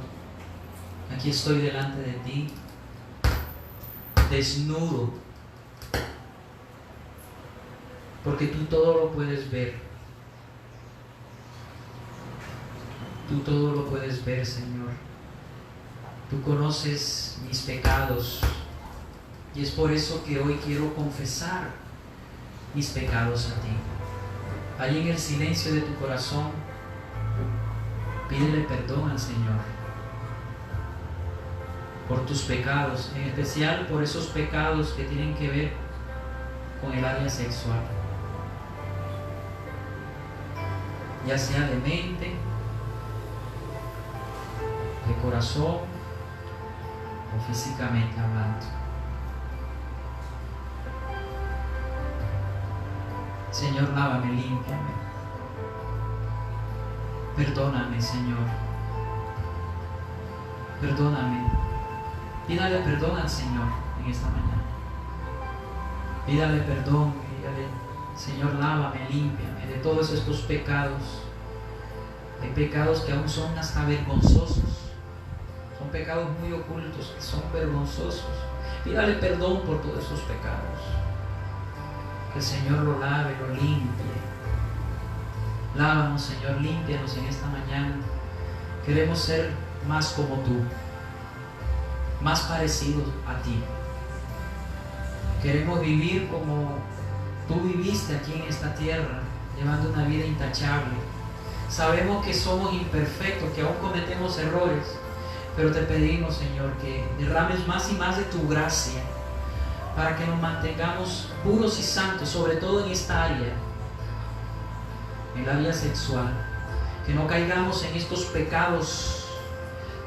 aquí estoy delante de ti, desnudo, porque tú todo lo puedes ver. Tú todo lo puedes ver, Señor. Tú conoces mis pecados, y es por eso que hoy quiero confesar mis pecados a ti. Allí en el silencio de tu corazón, pídele perdón al Señor por tus pecados, en especial por esos pecados que tienen que ver con el área sexual, ya sea de mente, de corazón o físicamente hablando. Señor, lávame, límpiame. Perdóname, Señor. Perdóname. Pídale perdón al Señor en esta mañana. Pídale perdón, dígale: Señor, lávame, límpiame de todos estos pecados. Hay pecados que aún son hasta vergonzosos. Son pecados muy ocultos que son vergonzosos. Pídale perdón por todos esos pecados. Que el Señor lo lave, lo limpie. Lávanos, Señor, límpianos en esta mañana. Queremos ser más como tú, más parecidos a ti. Queremos vivir como tú viviste aquí en esta tierra, llevando una vida intachable. Sabemos que somos imperfectos, que aún cometemos errores, pero te pedimos, Señor, que derrames más y más de tu gracia para que nos mantengamos puros y santos, sobre todo en esta área, el área sexual, que no caigamos en estos pecados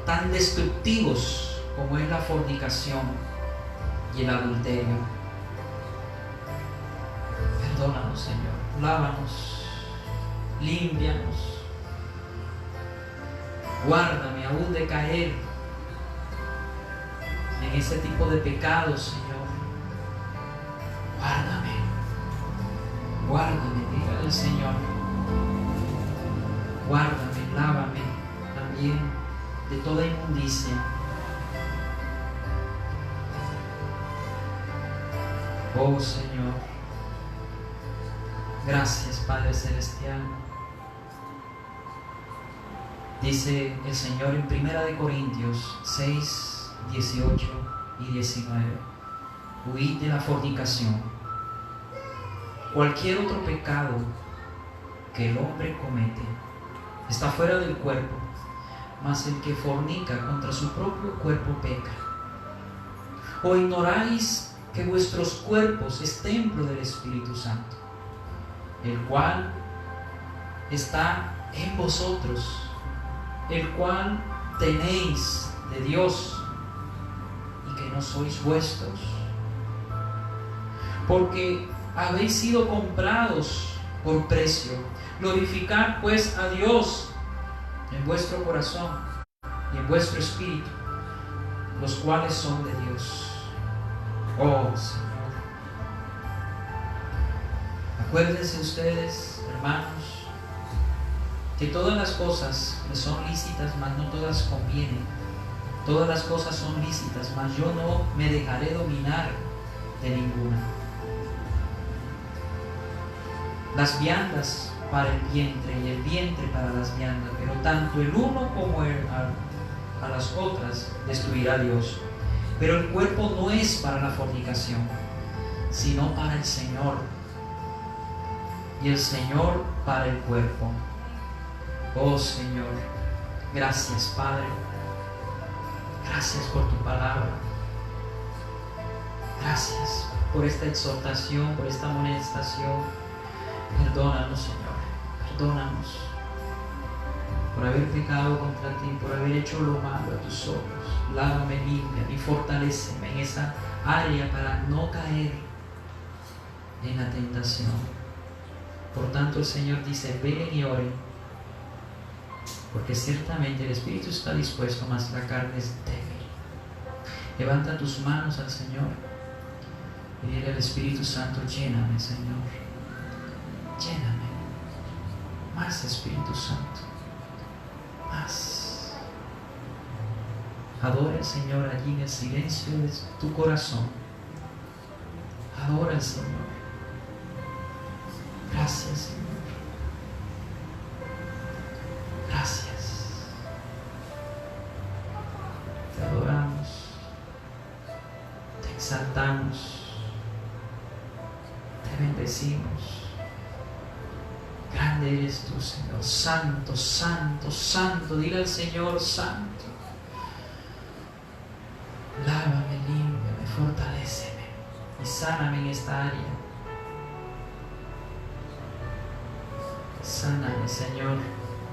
tan destructivos como es la fornicación y el adulterio. Perdónanos, Señor, lávanos, límpianos, guárdame aún de caer en ese tipo de pecados, Señor. Guárdame, dígale al Señor, guárdame, lávame también de toda inmundicia. Oh Señor, gracias Padre Celestial. Dice el Señor en 1 Corintios 6, 18 y 19: huid de la fornicación. Cualquier otro pecado que el hombre comete está fuera del cuerpo, mas el que fornica contra su propio cuerpo peca. ¿O ignoráis que vuestros cuerpos es templo del Espíritu Santo, el cual está en vosotros, el cual tenéis de Dios, y que no sois vuestros? Porque habéis sido comprados por precio. Glorificad pues a Dios en vuestro corazón y en vuestro espíritu, los cuales son de Dios. Oh Señor, acuérdense ustedes, hermanos, que todas las cosas me son lícitas, mas no todas convienen. Todas las cosas son lícitas, mas yo no me dejaré dominar de ninguna. Las viandas para el vientre y el vientre para las viandas, pero tanto el uno como a las otras destruirá Dios. Pero el cuerpo no es para la fornicación, sino para el Señor, y el Señor para el cuerpo. Oh Señor, gracias Padre, gracias por tu palabra, gracias por esta exhortación, por esta amonestación. Perdónanos, Señor, perdónanos por haber pecado contra ti, por haber hecho lo malo a tus ojos. Lávame, límpiame y fortaléceme en esa área para no caer en la tentación. Por tanto, el Señor dice: velen y oren, porque ciertamente el espíritu está dispuesto, mas la carne es débil. Levanta tus manos al Señor y dile al Espíritu Santo: lléname, Señor, lléname más, Espíritu Santo, más. Adora al Señor allí en el silencio de tu corazón. Adora al Señor. Gracias, Señor. Gracias. Te adoramos, te exaltamos, te bendecimos. Grande eres tú, Señor. Santo, santo, santo. Dile al Señor: santo. Lávame, límpiame, fortaléceme y sáname en esta área. Sáname, Señor.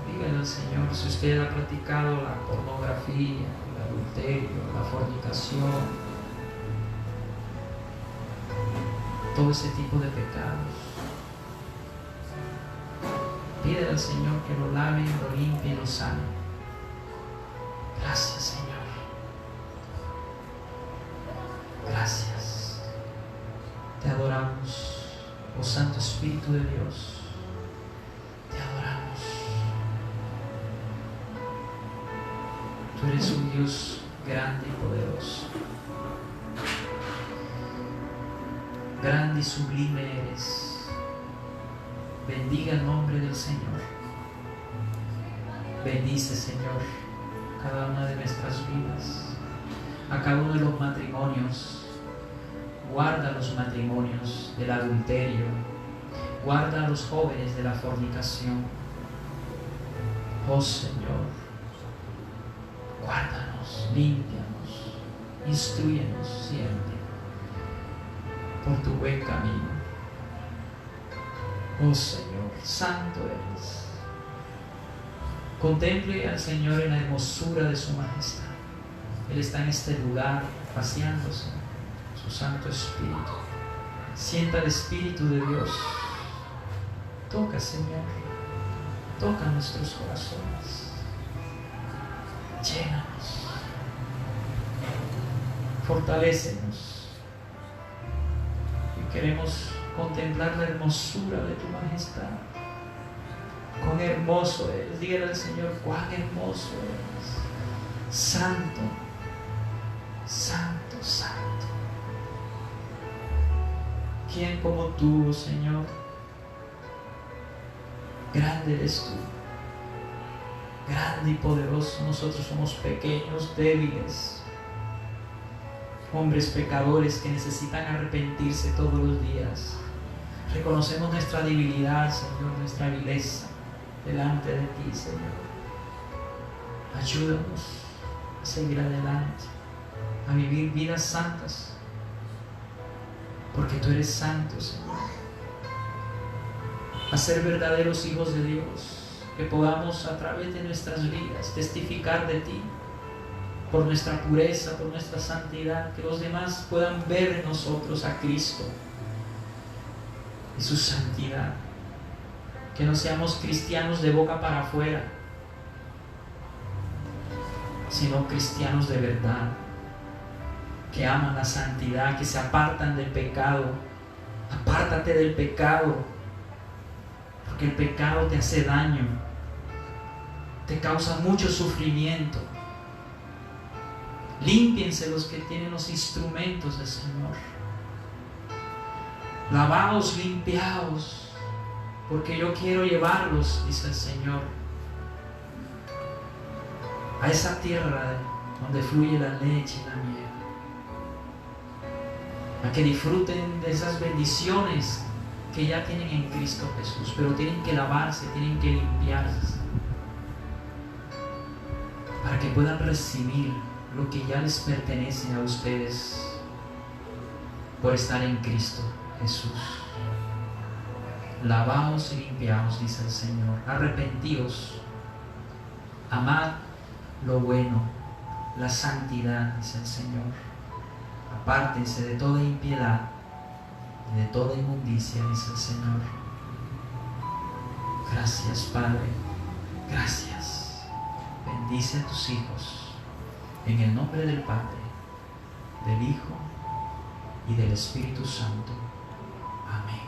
Dígale al Señor si usted ha practicado la pornografía, el adulterio, la fornicación, todo ese tipo de pecados. Pídele al Señor que lo lave, lo limpie y lo sane. Gracias, Señor. Gracias. Te adoramos, Oh Santo Espíritu de Dios, te adoramos. Tú eres un Dios grande y poderoso. Grande y sublime eres. Bendiga el nombre del Señor. Bendice, Señor, cada una de nuestras vidas, a cada uno de los matrimonios. Guarda los matrimonios del adulterio. Guarda a los jóvenes de la fornicación. Oh Señor, guárdanos, límpianos, instrúyenos siempre por tu buen camino. Oh Señor, santo eres. Contemple al Señor en la hermosura de su majestad. Él está en este lugar paseándose, su Santo Espíritu. Sienta el Espíritu de Dios. Toca, Señor, toca nuestros corazones. Llénanos, fortalécenos. Y queremos contemplar la hermosura de tu majestad. Cuán hermoso eres. Dígale al Señor, cuán hermoso eres. Santo, santo, santo. ¿Quién como tú, Señor? Grande eres tú. Grande y poderoso. Nosotros somos pequeños, débiles. Hombres pecadores que necesitan arrepentirse todos los días. Reconocemos nuestra debilidad, Señor, nuestra vileza delante de ti, Señor. Ayúdanos a seguir adelante, a vivir vidas santas, porque tú eres santo, Señor. A ser verdaderos hijos de Dios, que podamos a través de nuestras vidas testificar de ti, por nuestra pureza, por nuestra santidad, que los demás puedan ver en nosotros a Cristo y su santidad. Que no seamos cristianos de boca para afuera, sino cristianos de verdad, que aman la santidad, que se apartan del pecado. Apártate del pecado, porque el pecado te hace daño, te causa mucho sufrimiento. Límpiense los que tienen los instrumentos del Señor. Lavaos, limpiaos, porque yo quiero llevarlos, dice el Señor, a esa tierra donde fluye la leche y la miel, a que disfruten de esas bendiciones que ya tienen en Cristo Jesús, pero tienen que lavarse, tienen que limpiarse, para que puedan recibir lo que ya les pertenece a ustedes por estar en Cristo Jesús. Lavaos y limpiaos, dice el Señor. Arrepentíos, amad lo bueno, la santidad, dice el Señor. Apártense de toda impiedad y de toda inmundicia, dice el Señor. Gracias, Padre, gracias. Bendice a tus hijos en el nombre del Padre, del Hijo y del Espíritu Santo. Amén.